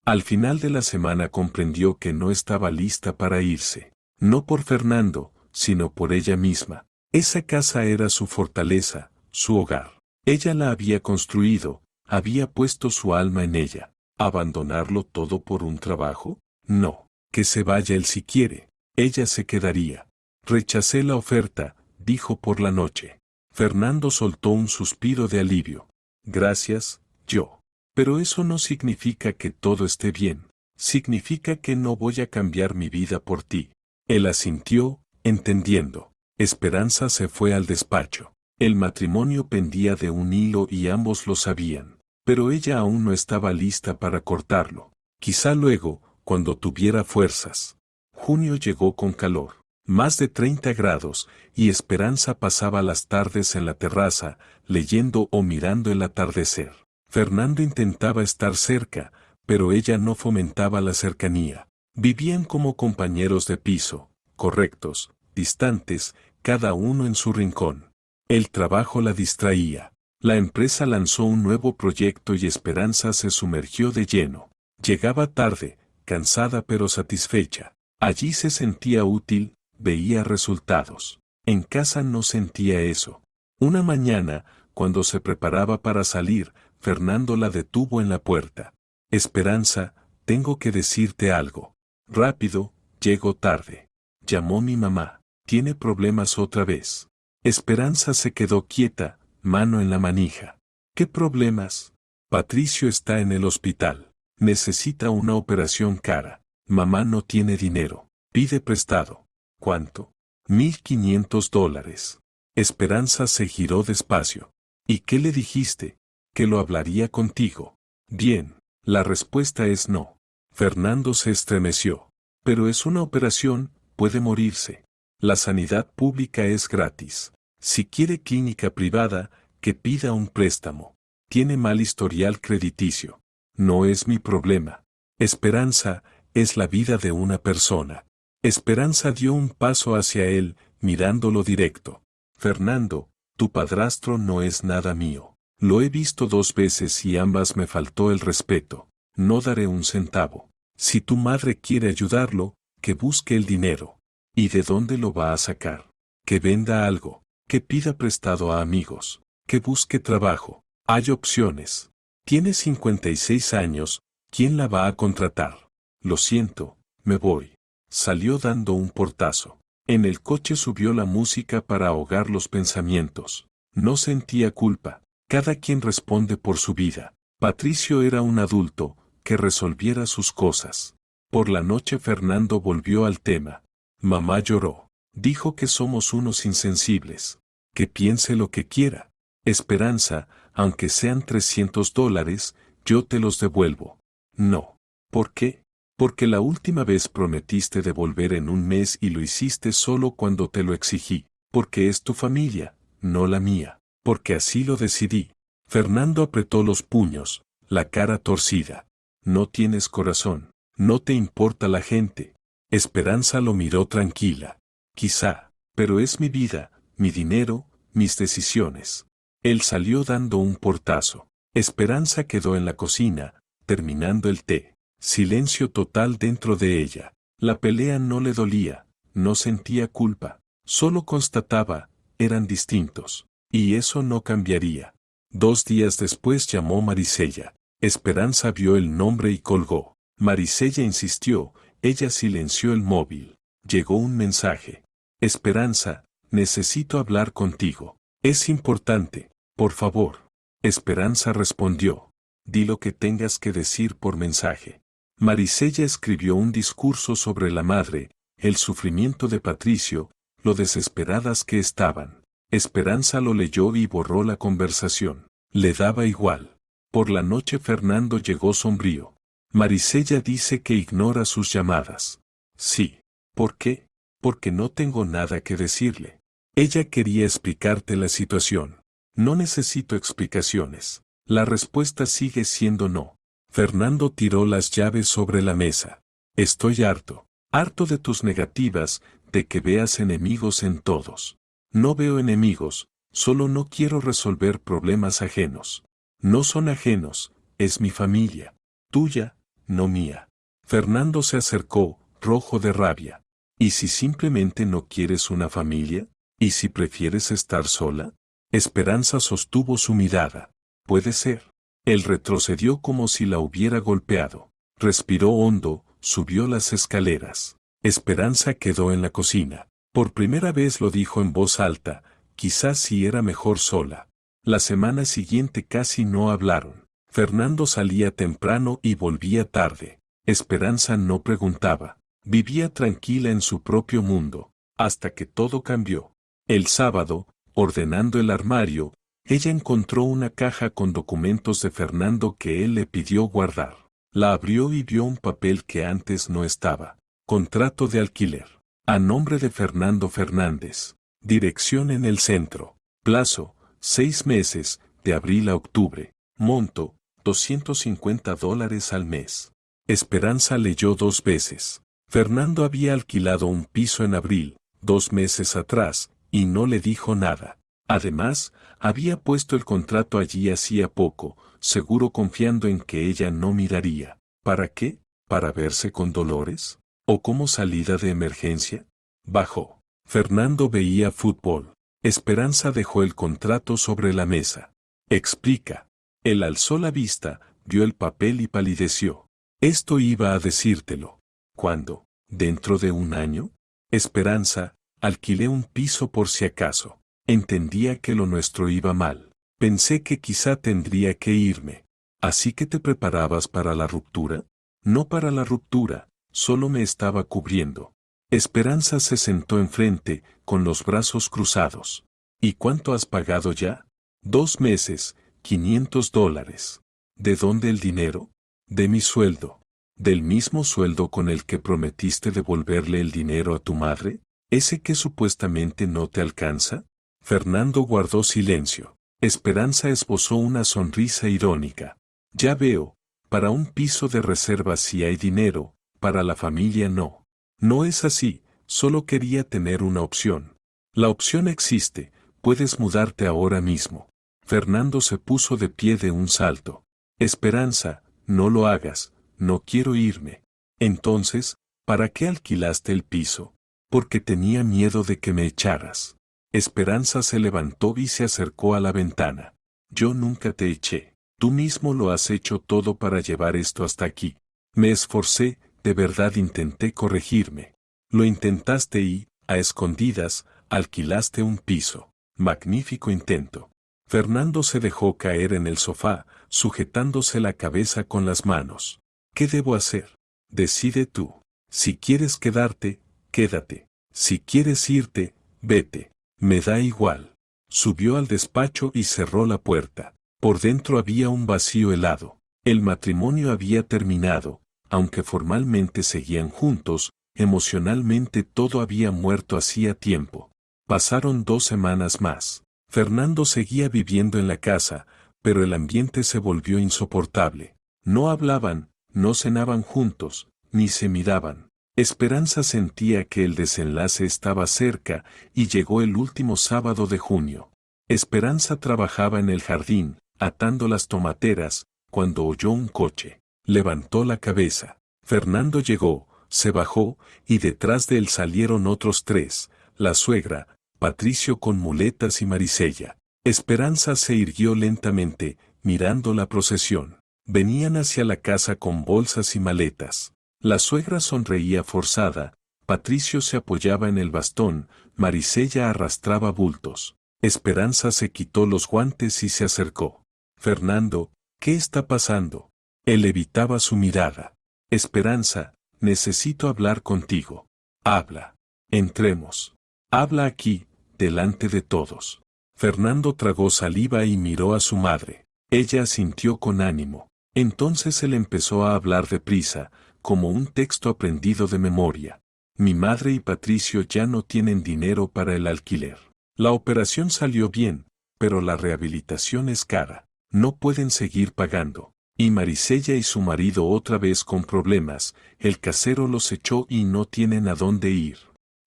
Al final de la semana comprendió que no estaba lista para irse. No por Fernando, sino por ella misma. Esa casa era su fortaleza, su hogar. Ella la había construido, había puesto su alma en ella. ¿Abandonarlo todo por un trabajo? No. Que se vaya él si quiere. Ella se quedaría. Rechacé la oferta, dijo por la noche. Fernando soltó un suspiro de alivio. Gracias, yo. Pero eso no significa que todo esté bien. Significa que no voy a cambiar mi vida por ti. Él asintió, entendiendo. Esperanza se fue al despacho. El matrimonio pendía de un hilo y ambos lo sabían. Pero ella aún no estaba lista para cortarlo. Quizá luego, cuando tuviera fuerzas. Junio llegó con calor. Más de 30 grados, y Esperanza pasaba las tardes en la terraza, leyendo o mirando el atardecer. Fernando intentaba estar cerca, pero ella no fomentaba la cercanía. Vivían como compañeros de piso, correctos, distantes, cada uno en su rincón. El trabajo la distraía. La empresa lanzó un nuevo proyecto y Esperanza se sumergió de lleno. Llegaba tarde, cansada pero satisfecha. Allí se sentía útil, veía resultados. En casa no sentía eso. Una mañana, cuando se preparaba para salir, Fernando la detuvo en la puerta. Esperanza, tengo que decirte algo. Rápido, llego tarde. Llamó mi mamá. Tiene problemas otra vez. Esperanza se quedó quieta, mano en la manija. ¿Qué problemas? Patricio está en el hospital. Necesita una operación cara. Mamá no tiene dinero. Pide prestado. ¿Cuánto? $1,500. Esperanza se giró despacio. ¿Y qué le dijiste? Que lo hablaría contigo. Bien, la respuesta es no. Fernando se estremeció. Pero es una operación, puede morirse. La sanidad pública es gratis. Si quiere clínica privada, que pida un préstamo. Tiene mal historial crediticio. No es mi problema. Esperanza, es la vida de una persona. Esperanza dio un paso hacia él, mirándolo directo. Fernando, tu padrastro no es nada mío. Lo he visto 2 veces y ambas me faltó el respeto. No daré un centavo. Si tu madre quiere ayudarlo, que busque el dinero. ¿Y de dónde lo va a sacar? Que venda algo, que pida prestado a amigos, que busque trabajo. Hay opciones. Tiene 56 años, ¿quién la va a contratar? Lo siento, me voy. Salió dando un portazo. En el coche subió la música para ahogar los pensamientos. No sentía culpa. Cada quien responde por su vida. Patricio era un adulto, que resolviera sus cosas. Por la noche Fernando volvió al tema. Mamá lloró. Dijo que somos unos insensibles. Que piense lo que quiera. Esperanza, aunque sean $300, yo te los devuelvo. No. ¿Por qué? Porque la última vez prometiste devolver en un mes y lo hiciste solo cuando te lo exigí. Porque es tu familia, no la mía. Porque así lo decidí. Fernando apretó los puños, la cara torcida. No tienes corazón. No te importa la gente. Esperanza lo miró tranquila. Quizá, pero es mi vida, mi dinero, mis decisiones. Él salió dando un portazo. Esperanza quedó en la cocina, terminando el té. Silencio total dentro de ella. La pelea no le dolía, no sentía culpa. Solo constataba, eran distintos. Y eso no cambiaría. 2 días después llamó Marisella. Esperanza vio el nombre y colgó. Marisella insistió, ella silenció el móvil. Llegó un mensaje. Esperanza, necesito hablar contigo. Es importante, por favor. Esperanza respondió. Di lo que tengas que decir por mensaje. Marisella escribió un discurso sobre la madre, el sufrimiento de Patricio, lo desesperadas que estaban. Esperanza lo leyó y borró la conversación. Le daba igual. Por la noche Fernando llegó sombrío. Marisella dice que ignora sus llamadas. Sí. ¿Por qué? Porque no tengo nada que decirle. Ella quería explicarte la situación. No necesito explicaciones. La respuesta sigue siendo no. Fernando tiró las llaves sobre la mesa. Estoy harto. Harto de tus negativas, de que veas enemigos en todos. No veo enemigos, solo no quiero resolver problemas ajenos. No son ajenos, es mi familia. Tuya, no mía. Fernando se acercó, rojo de rabia. ¿Y si simplemente no quieres una familia? ¿Y si prefieres estar sola? Esperanza sostuvo su mirada. Puede ser. Él retrocedió como si la hubiera golpeado. Respiró hondo, subió las escaleras. Esperanza quedó en la cocina. Por primera vez lo dijo en voz alta, quizás sí era mejor sola. La semana siguiente casi no hablaron. Fernando salía temprano y volvía tarde. Esperanza no preguntaba. Vivía tranquila en su propio mundo, hasta que todo cambió. El sábado, ordenando el armario, ella encontró una caja con documentos de Fernando que él le pidió guardar. La abrió y vio un papel que antes no estaba. Contrato de alquiler. A nombre de Fernando Fernández. Dirección en el centro. Plazo, 6 meses, de abril a octubre. Monto, $250 al mes. Esperanza leyó 2 veces. Fernando había alquilado un piso en abril, 2 meses atrás, y no le dijo nada. Además, había puesto el contrato allí hacía poco, seguro confiando en que ella no miraría. ¿Para qué? ¿Para verse con Dolores? ¿O como salida de emergencia? Bajó. Fernando veía fútbol. Esperanza dejó el contrato sobre la mesa. Explica. Él alzó la vista, vio el papel y palideció. Esto iba a decírtelo. ¿Cuándo? ¿Dentro de un año? Esperanza, alquilé un piso por si acaso. Entendía que lo nuestro iba mal. Pensé que quizá tendría que irme. ¿Así que te preparabas para la ruptura? No para la ruptura, solo me estaba cubriendo. Esperanza se sentó enfrente, con los brazos cruzados. ¿Y cuánto has pagado ya? 2 meses, $500. ¿De dónde el dinero? De mi sueldo. ¿Del mismo sueldo con el que prometiste devolverle el dinero a tu madre? ¿Ese que supuestamente no te alcanza? Fernando guardó silencio. Esperanza esbozó una sonrisa irónica. Ya veo, para un piso de reserva sí hay dinero, para la familia no. No es así, solo quería tener una opción. La opción existe, puedes mudarte ahora mismo. Fernando se puso de pie de un salto. Esperanza, no lo hagas, no quiero irme. Entonces, ¿para qué alquilaste el piso? Porque tenía miedo de que me echaras. Esperanza se levantó y se acercó a la ventana. Yo nunca te eché. Tú mismo lo has hecho todo para llevar esto hasta aquí. Me esforcé, de verdad intenté corregirme. Lo intentaste y, a escondidas, alquilaste un piso. Magnífico intento. Fernando se dejó caer en el sofá, sujetándose la cabeza con las manos. ¿Qué debo hacer? Decide tú. Si quieres quedarte, quédate. Si quieres irte, vete. Me da igual. Subió al despacho y cerró la puerta. Por dentro había un vacío helado. El matrimonio había terminado, aunque formalmente seguían juntos, emocionalmente todo había muerto hacía tiempo. Pasaron 2 semanas más. Fernando seguía viviendo en la casa, pero el ambiente se volvió insoportable. No hablaban, no cenaban juntos, ni se miraban. Esperanza sentía que el desenlace estaba cerca y llegó el último sábado de junio. Esperanza trabajaba en el jardín, atando las tomateras, cuando oyó un coche. Levantó la cabeza. Fernando llegó, se bajó, y detrás de él salieron otros 3, la suegra, Patricio con muletas y Marisella. Esperanza se irguió lentamente, mirando la procesión. Venían hacia la casa con bolsas y maletas. La suegra sonreía forzada, Patricio se apoyaba en el bastón, Marisella arrastraba bultos. Esperanza se quitó los guantes y se acercó. Fernando, ¿qué está pasando? Él evitaba su mirada. Esperanza, necesito hablar contigo. Habla. Entremos. Habla aquí, delante de todos. Fernando tragó saliva y miró a su madre. Ella asintió con ánimo. Entonces él empezó a hablar deprisa, como un texto aprendido de memoria. Mi madre y Patricio ya no tienen dinero para el alquiler. La operación salió bien, pero la rehabilitación es cara. No pueden seguir pagando. Y Marisella y su marido otra vez con problemas, el casero los echó y no tienen a dónde ir.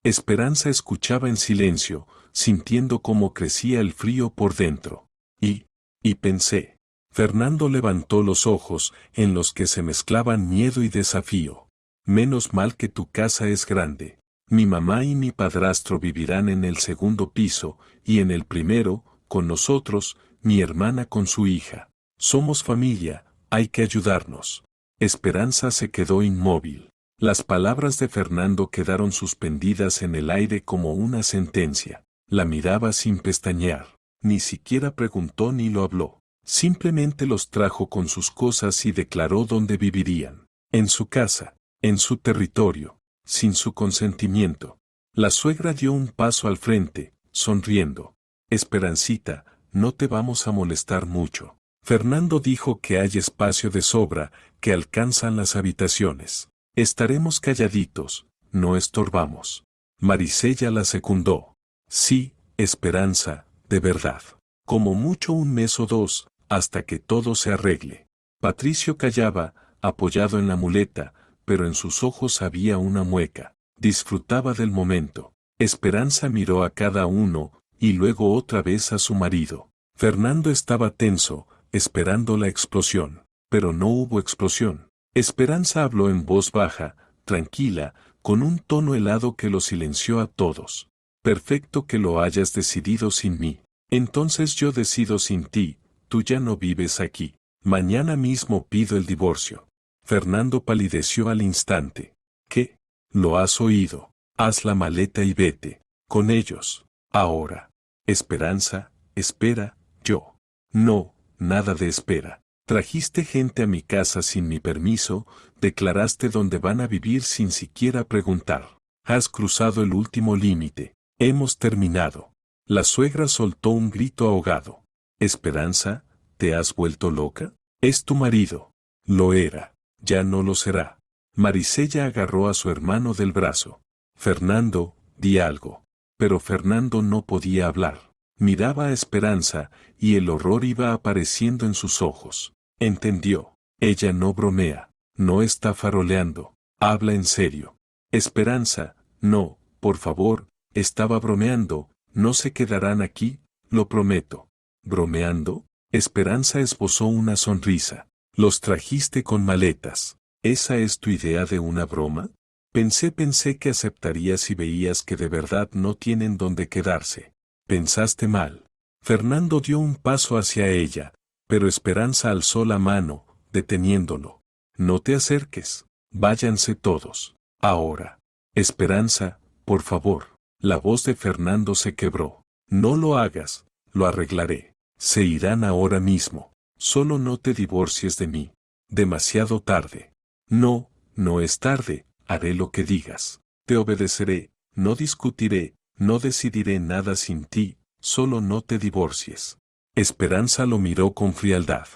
Esperanza escuchaba en silencio, sintiendo cómo crecía el frío por dentro. Y pensé. Fernando levantó los ojos, en los que se mezclaban miedo y desafío. Menos mal que tu casa es grande. Mi mamá y mi padrastro vivirán en el segundo piso, y en el primero, con nosotros, mi hermana con su hija. Somos familia, hay que ayudarnos. Esperanza se quedó inmóvil. Las palabras de Fernando quedaron suspendidas en el aire como una sentencia. La miraba sin pestañear. Ni siquiera preguntó ni lo habló. Simplemente los trajo con sus cosas y declaró dónde vivirían. En su casa, en su territorio, sin su consentimiento. La suegra dio un paso al frente, sonriendo. Esperancita, no te vamos a molestar mucho. Fernando dijo que hay espacio de sobra, que alcanzan las habitaciones. Estaremos calladitos, no estorbamos. Marisella la secundó. Sí, Esperanza, de verdad. Como mucho un mes o dos, hasta que todo se arregle. Patricio callaba, apoyado en la muleta, pero en sus ojos había una mueca. Disfrutaba del momento. Esperanza miró a cada uno, y luego otra vez a su marido. Fernando estaba tenso, esperando la explosión. Pero no hubo explosión. Esperanza habló en voz baja, tranquila, con un tono helado que lo silenció a todos. Perfecto que lo hayas decidido sin mí. Entonces yo decido sin ti, tú ya no vives aquí. Mañana mismo pido el divorcio. Fernando palideció al instante. ¿Qué? ¿Lo has oído? Haz la maleta y vete. Con ellos. Ahora. Esperanza, espera, yo. No, nada de espera. Trajiste gente a mi casa sin mi permiso, declaraste dónde van a vivir sin siquiera preguntar. Has cruzado el último límite. Hemos terminado. La suegra soltó un grito ahogado. Esperanza, ¿te has vuelto loca? Es tu marido. Lo era. Ya no lo será. Marisella agarró a su hermano del brazo. Fernando, di algo. Pero Fernando no podía hablar. Miraba a Esperanza, y el horror iba apareciendo en sus ojos. Entendió. Ella no bromea. No está faroleando. Habla en serio. Esperanza, no, por favor, estaba bromeando. No se quedarán aquí, lo prometo. ¿Bromeando? Esperanza esbozó una sonrisa. Los trajiste con maletas. ¿Esa es tu idea de una broma? Pensé que aceptarías si veías que de verdad no tienen dónde quedarse. Pensaste mal. Fernando dio un paso hacia ella, pero Esperanza alzó la mano, deteniéndolo. No te acerques. Váyanse todos. Ahora. Esperanza, por favor. La voz de Fernando se quebró. No lo hagas, lo arreglaré. Se irán ahora mismo. Solo no te divorcies de mí. Demasiado tarde. No, no es tarde, haré lo que digas. Te obedeceré, no discutiré, no decidiré nada sin ti, solo no te divorcies. Esperanza lo miró con frialdad.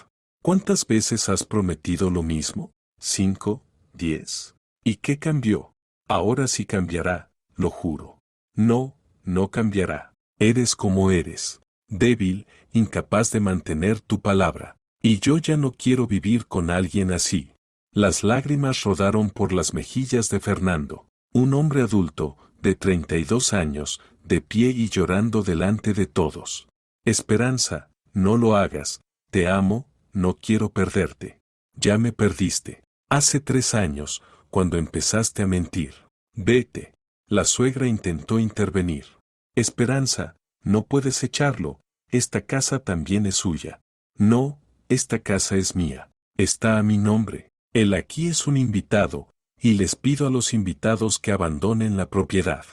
¿Cuántas veces has prometido lo mismo? 5, 10. ¿Y qué cambió? Ahora sí cambiará, lo juro. No, no cambiará. Eres como eres. Débil, incapaz de mantener tu palabra. Y yo ya no quiero vivir con alguien así. Las lágrimas rodaron por las mejillas de Fernando. Un hombre adulto, de 32 años, de pie y llorando delante de todos. Esperanza, no lo hagas. Te amo, no quiero perderte. Ya me perdiste. Hace 3 años, cuando empezaste a mentir. Vete. La suegra intentó intervenir. Esperanza, no puedes echarlo, esta casa también es suya. No, esta casa es mía, está a mi nombre. Él aquí es un invitado, y les pido a los invitados que abandonen la propiedad.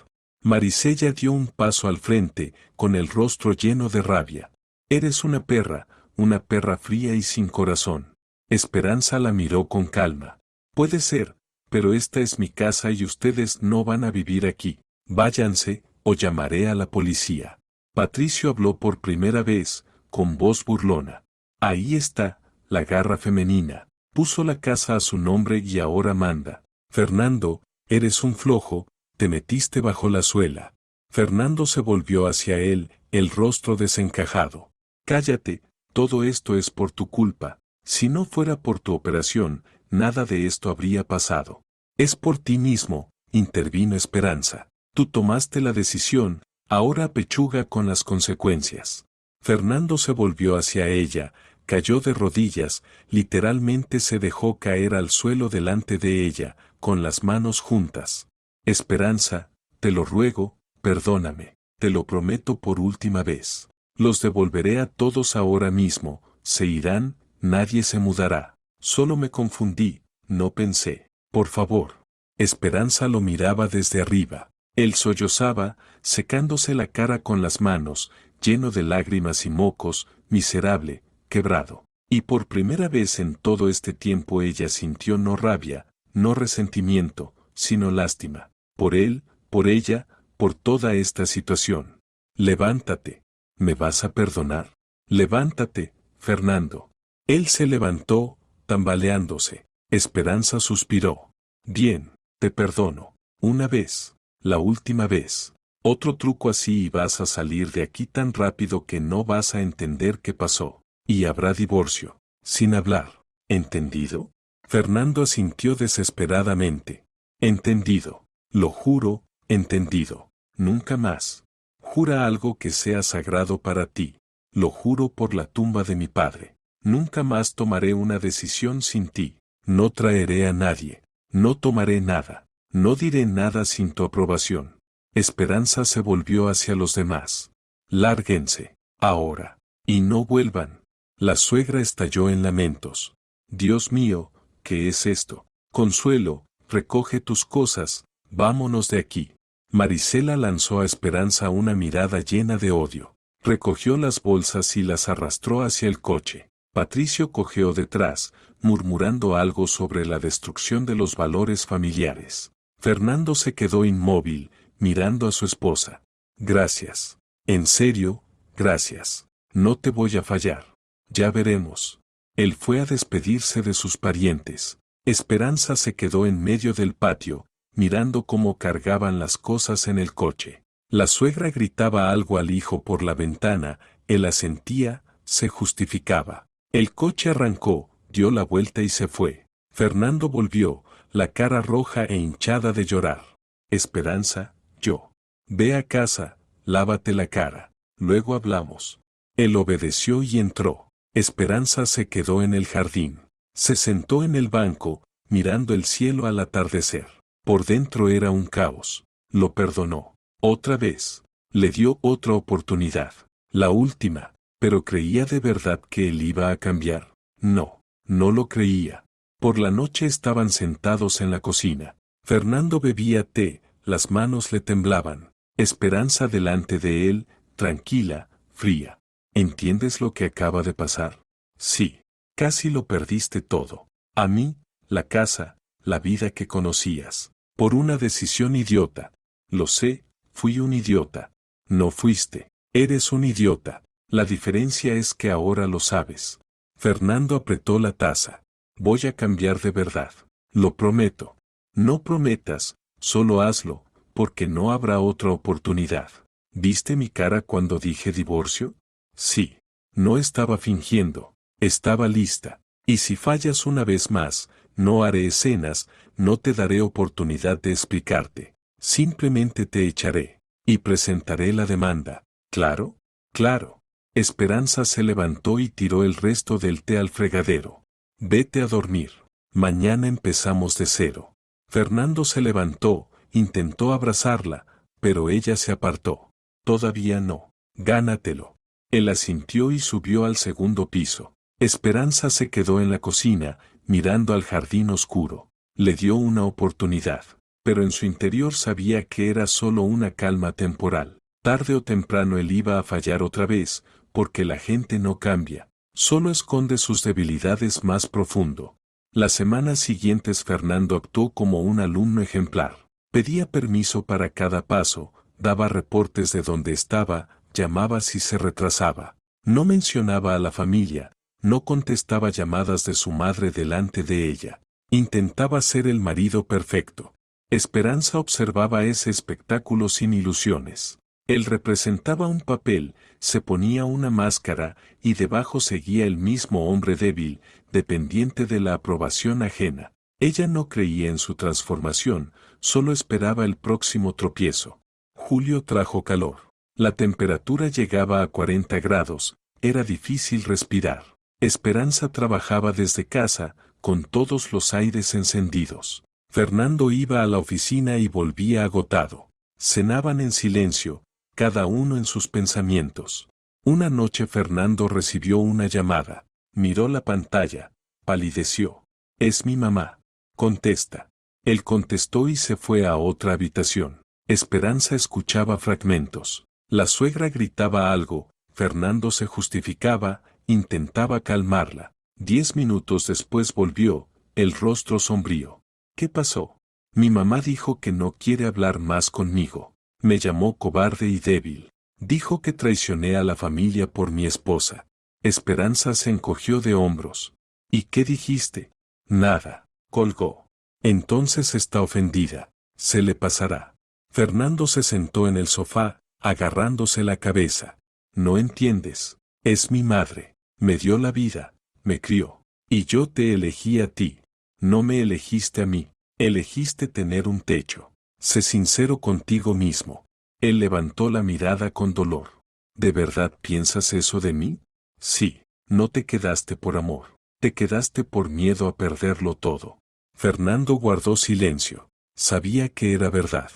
Marisella dio un paso al frente, con el rostro lleno de rabia. Eres una perra fría y sin corazón. Esperanza la miró con calma. Puede ser, pero esta es mi casa y ustedes no van a vivir aquí. Váyanse, o llamaré a la policía. Patricio habló por primera vez, con voz burlona. Ahí está, la garra femenina. Puso la casa a su nombre y ahora manda. Fernando, eres un flojo, te metiste bajo la suela. Fernando se volvió hacia él, el rostro desencajado. Cállate, todo esto es por tu culpa. Si no fuera por tu operación, nada de esto habría pasado. Es por ti mismo, intervino Esperanza. Tú tomaste la decisión, ahora pechuga con las consecuencias. Fernando se volvió hacia ella, cayó de rodillas, literalmente se dejó caer al suelo delante de ella, con las manos juntas. Esperanza, te lo ruego, perdóname, te lo prometo por última vez. Los devolveré a todos ahora mismo, se irán, nadie se mudará. Solo me confundí, no pensé. Por favor. Esperanza lo miraba desde arriba. Él sollozaba, secándose la cara con las manos, lleno de lágrimas y mocos, miserable, quebrado. Y por primera vez en todo este tiempo ella sintió no rabia, no resentimiento, sino lástima. Por él, por ella, por toda esta situación. Levántate. ¿Me vas a perdonar? Levántate, Fernando. Él se levantó, tambaleándose. Esperanza suspiró. Bien, te perdono. Una vez. La última vez. Otro truco así y vas a salir de aquí tan rápido que no vas a entender qué pasó. Y habrá divorcio. Sin hablar. ¿Entendido? Fernando asintió desesperadamente. Entendido. Lo juro, entendido. Nunca más. Jura algo que sea sagrado para ti. Lo juro por la tumba de mi padre. Nunca más tomaré una decisión sin ti. No traeré a nadie. No tomaré nada. No diré nada sin tu aprobación. Esperanza se volvió hacia los demás. Lárguense, ahora, y no vuelvan. La suegra estalló en lamentos. Dios mío, ¿qué es esto? Consuelo, recoge tus cosas, vámonos de aquí. Marisela lanzó a Esperanza una mirada llena de odio. Recogió las bolsas y las arrastró hacia el coche. Patricio cojeó detrás, murmurando algo sobre la destrucción de los valores familiares. Fernando se quedó inmóvil, mirando a su esposa. Gracias. En serio, gracias. No te voy a fallar. Ya veremos. Él fue a despedirse de sus parientes. Esperanza se quedó en medio del patio, mirando cómo cargaban las cosas en el coche. La suegra gritaba algo al hijo por la ventana, él asentía, se justificaba. El coche arrancó, dio la vuelta y se fue. Fernando volvió, la cara roja e hinchada de llorar. Esperanza, yo. Ve a casa, lávate la cara, luego hablamos. Él obedeció y entró. Esperanza se quedó en el jardín. Se sentó en el banco, mirando el cielo al atardecer. Por dentro era un caos. Lo perdonó. Otra vez. Le dio otra oportunidad. La última. Pero ¿creía de verdad que él iba a cambiar? No, no lo creía. Por la noche estaban sentados en la cocina. Fernando bebía té, las manos le temblaban. Esperanza delante de él, tranquila, fría. ¿Entiendes lo que acaba de pasar? Sí. Casi lo perdiste todo. A mí, la casa, la vida que conocías. Por una decisión idiota. Lo sé, fui un idiota. No fuiste. Eres un idiota. La diferencia es que ahora lo sabes. Fernando apretó la taza. Voy a cambiar de verdad. Lo prometo. No prometas, solo hazlo, porque no habrá otra oportunidad. ¿Viste mi cara cuando dije divorcio? Sí. No estaba fingiendo. Estaba lista. Y si fallas una vez más, no haré escenas, no te daré oportunidad de explicarte. Simplemente te echaré. Y presentaré la demanda. ¿Claro? Claro. Esperanza se levantó y tiró el resto del té al fregadero. Vete a dormir. Mañana empezamos de cero. Fernando se levantó, intentó abrazarla, pero ella se apartó. Todavía no. Gánatelo. Él asintió y subió al segundo piso. Esperanza se quedó en la cocina, mirando al jardín oscuro. Le dio una oportunidad, pero en su interior sabía que era solo una calma temporal. Tarde o temprano él iba a fallar otra vez, porque la gente no cambia, solo esconde sus debilidades más profundo. Las semanas siguientes Fernando actuó como un alumno ejemplar. Pedía permiso para cada paso, daba reportes de dónde estaba, llamaba si se retrasaba. No mencionaba a la familia, no contestaba llamadas de su madre delante de ella. Intentaba ser el marido perfecto. Esperanza observaba ese espectáculo sin ilusiones. Él representaba un papel, se ponía una máscara, y debajo seguía el mismo hombre débil, dependiente de la aprobación ajena. Ella no creía en su transformación, solo esperaba el próximo tropiezo. Julio trajo calor. La temperatura llegaba a 40 grados, era difícil respirar. Esperanza trabajaba desde casa, con todos los aires encendidos. Fernando iba a la oficina y volvía agotado. Cenaban en silencio, cada uno en sus pensamientos. Una noche Fernando recibió una llamada. Miró la pantalla, palideció. Es mi mamá. Contesta. Él contestó y se fue a otra habitación. Esperanza escuchaba fragmentos. La suegra gritaba algo, Fernando se justificaba, intentaba calmarla. 10 minutos después volvió, el rostro sombrío. ¿Qué pasó? Mi mamá dijo que no quiere hablar más conmigo. Me llamó cobarde y débil. Dijo que traicioné a la familia por mi esposa. Esperanza se encogió de hombros. ¿Y qué dijiste? Nada. Colgó. Entonces está ofendida. Se le pasará. Fernando se sentó en el sofá, agarrándose la cabeza. No entiendes. Es mi madre. Me dio la vida. Me crió. Y yo te elegí a ti. No me elegiste a mí. Elegiste tener un techo. Sé sincero contigo mismo. Él levantó la mirada con dolor. ¿De verdad piensas eso de mí? Sí. No te quedaste por amor. Te quedaste por miedo a perderlo todo. Fernando guardó silencio. Sabía que era verdad.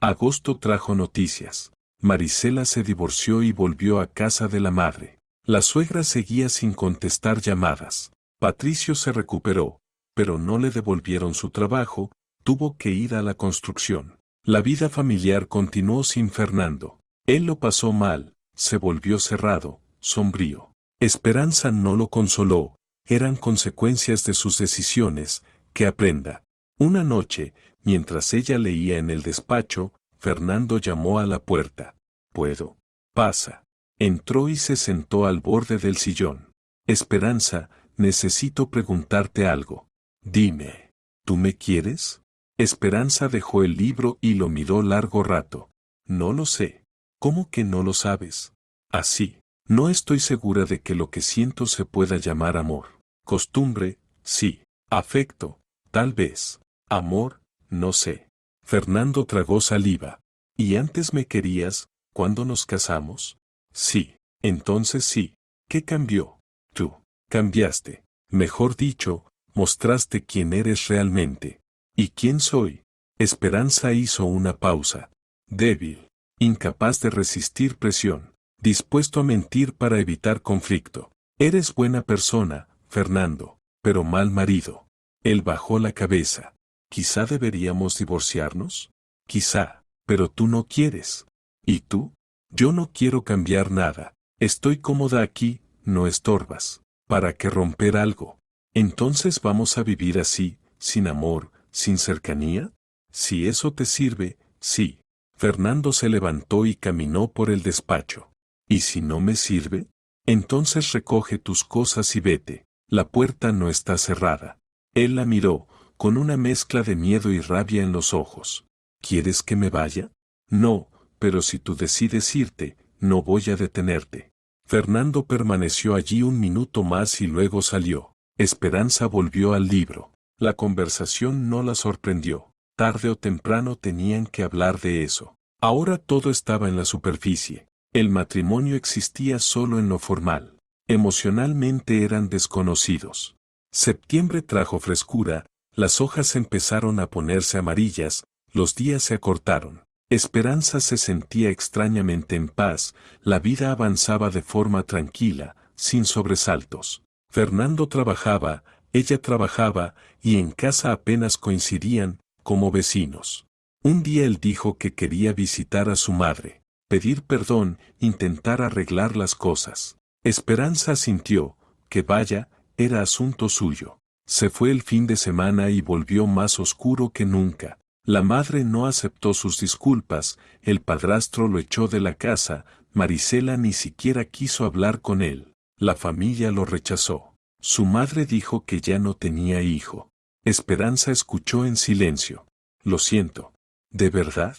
Agosto trajo noticias. Marisela se divorció y volvió a casa de la madre. La suegra seguía sin contestar llamadas. Patricio se recuperó, pero no le devolvieron su trabajo, tuvo que ir a la construcción. La vida familiar continuó sin Fernando. Él lo pasó mal, se volvió cerrado, sombrío. Esperanza no lo consoló, eran consecuencias de sus decisiones, que aprenda. Una noche, mientras ella leía en el despacho, Fernando llamó a la puerta. ¿Puedo? Pasa. Entró y se sentó al borde del sillón. Esperanza, necesito preguntarte algo. Dime, ¿tú me quieres? Esperanza dejó el libro y lo miró largo rato. No lo sé. ¿Cómo que no lo sabes? Así. No estoy segura de que lo que siento se pueda llamar amor. Costumbre, sí. Afecto, tal vez. Amor, no sé. Fernando tragó saliva. ¿Y antes me querías, cuando nos casamos? Sí. Entonces sí. ¿Qué cambió? Tú. Cambiaste. Mejor dicho, mostraste quién eres realmente. ¿Y quién soy? Esperanza hizo una pausa. Débil. Incapaz de resistir presión. Dispuesto a mentir para evitar conflicto. Eres buena persona, Fernando, pero mal marido. Él bajó la cabeza. ¿Quizá deberíamos divorciarnos? Quizá, pero tú no quieres. ¿Y tú? Yo no quiero cambiar nada. Estoy cómoda aquí, no estorbas. ¿Para qué romper algo? Entonces vamos a vivir así, sin amor, sin cercanía. Si eso te sirve, sí. Fernando se levantó y caminó por el despacho. ¿Y si no me sirve? Entonces recoge tus cosas y vete. La puerta no está cerrada. Él la miró, con una mezcla de miedo y rabia en los ojos. ¿Quieres que me vaya? No, pero si tú decides irte, no voy a detenerte. Fernando permaneció allí un minuto más y luego salió. Esperanza volvió al libro. La conversación no la sorprendió. Tarde o temprano tenían que hablar de eso. Ahora todo estaba en la superficie. El matrimonio existía solo en lo formal. Emocionalmente eran desconocidos. Septiembre trajo frescura, las hojas empezaron a ponerse amarillas, los días se acortaron. Esperanza se sentía extrañamente en paz, la vida avanzaba de forma tranquila, sin sobresaltos. Fernando trabajaba, ella trabajaba, y en casa apenas coincidían, como vecinos. Un día él dijo que quería visitar a su madre, pedir perdón, intentar arreglar las cosas. Esperanza sintió, que vaya, era asunto suyo. Se fue el fin de semana y volvió más oscuro que nunca. La madre no aceptó sus disculpas, el padrastro lo echó de la casa, Marisela ni siquiera quiso hablar con él. La familia lo rechazó. Su madre dijo que ya no tenía hijo. Esperanza escuchó en silencio. Lo siento. ¿De verdad?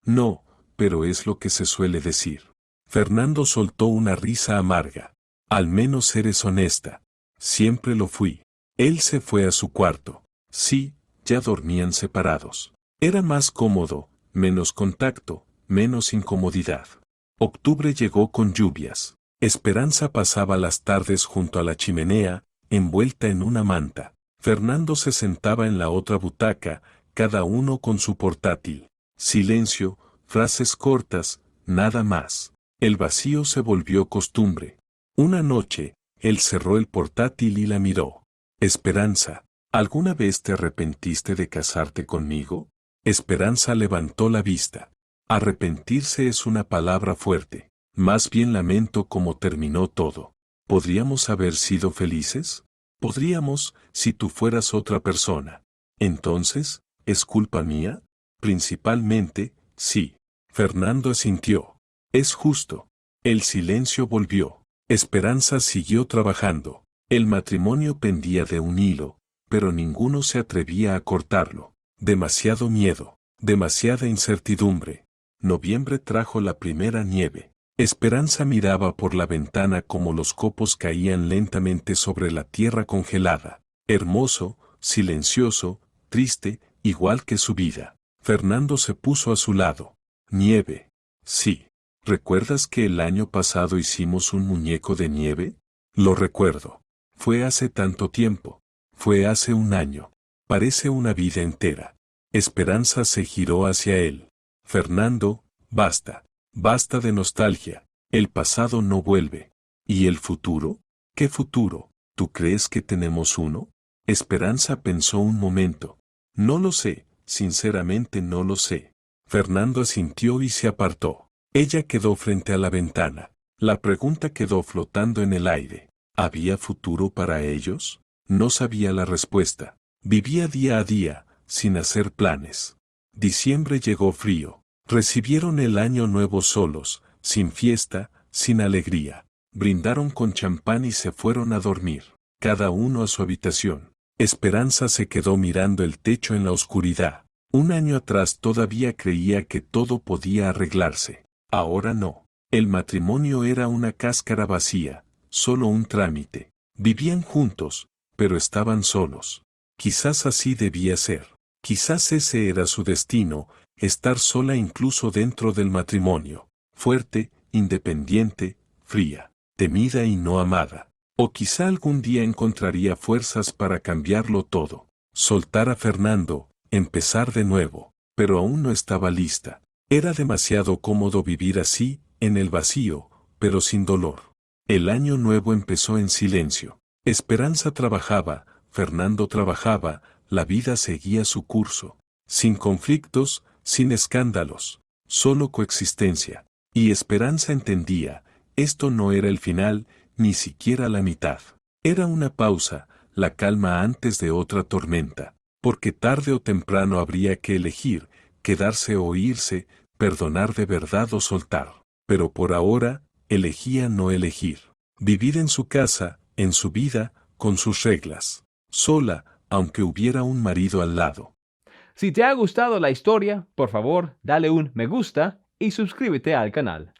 No, pero es lo que se suele decir. Fernando soltó una risa amarga. Al menos eres honesta. Siempre lo fui. Él se fue a su cuarto. Sí, ya dormían separados. Era más cómodo, menos contacto, menos incomodidad. Octubre llegó con lluvias. Esperanza pasaba las tardes junto a la chimenea, envuelta en una manta. Fernando se sentaba en la otra butaca, cada uno con su portátil. Silencio, frases cortas, nada más. El vacío se volvió costumbre. Una noche, él cerró el portátil y la miró. Esperanza, ¿alguna vez te arrepentiste de casarte conmigo? Esperanza levantó la vista. Arrepentirse es una palabra fuerte. Más bien lamento cómo terminó todo. ¿Podríamos haber sido felices? Podríamos, si tú fueras otra persona. Entonces, ¿es culpa mía? Principalmente, sí. Fernando asintió. Es justo. El silencio volvió. Esperanza siguió trabajando. El matrimonio pendía de un hilo, pero ninguno se atrevía a cortarlo. Demasiado miedo, demasiada incertidumbre. Noviembre trajo la primera nieve. Esperanza miraba por la ventana como los copos caían lentamente sobre la tierra congelada. Hermoso, silencioso, triste, igual que su vida. Fernando se puso a su lado. Nieve. Sí. ¿Recuerdas que el año pasado hicimos un muñeco de nieve? Lo recuerdo. Fue hace tanto tiempo. Fue hace un año. Parece una vida entera. Esperanza se giró hacia él. Fernando, basta. Basta de nostalgia. El pasado no vuelve. ¿Y el futuro? ¿Qué futuro? ¿Tú crees que tenemos uno? Esperanza pensó un momento. No lo sé, sinceramente no lo sé. Fernando asintió y se apartó. Ella quedó frente a la ventana. La pregunta quedó flotando en el aire. ¿Había futuro para ellos? No sabía la respuesta. Vivía día a día, sin hacer planes. Diciembre llegó frío. Recibieron el año nuevo solos, sin fiesta, sin alegría. Brindaron con champán y se fueron a dormir, cada uno a su habitación. Esperanza se quedó mirando el techo en la oscuridad. Un año atrás todavía creía que todo podía arreglarse. Ahora no. El matrimonio era una cáscara vacía, solo un trámite. Vivían juntos, pero estaban solos. Quizás así debía ser. Quizás ese era su destino, estar sola incluso dentro del matrimonio. Fuerte, independiente, fría, temida y no amada. O quizá algún día encontraría fuerzas para cambiarlo todo. Soltar a Fernando, empezar de nuevo. Pero aún no estaba lista. Era demasiado cómodo vivir así, en el vacío, pero sin dolor. El año nuevo empezó en silencio. Esperanza trabajaba, Fernando trabajaba, la vida seguía su curso. Sin conflictos, sin escándalos, solo coexistencia. Y Esperanza entendía, esto no era el final, ni siquiera la mitad. Era una pausa, la calma antes de otra tormenta. Porque tarde o temprano habría que elegir, quedarse o irse, perdonar de verdad o soltar. Pero por ahora, elegía no elegir. Vivir en su casa, en su vida, con sus reglas. Sola, aunque hubiera un marido al lado. Si te ha gustado la historia, por favor, dale un me gusta y suscríbete al canal.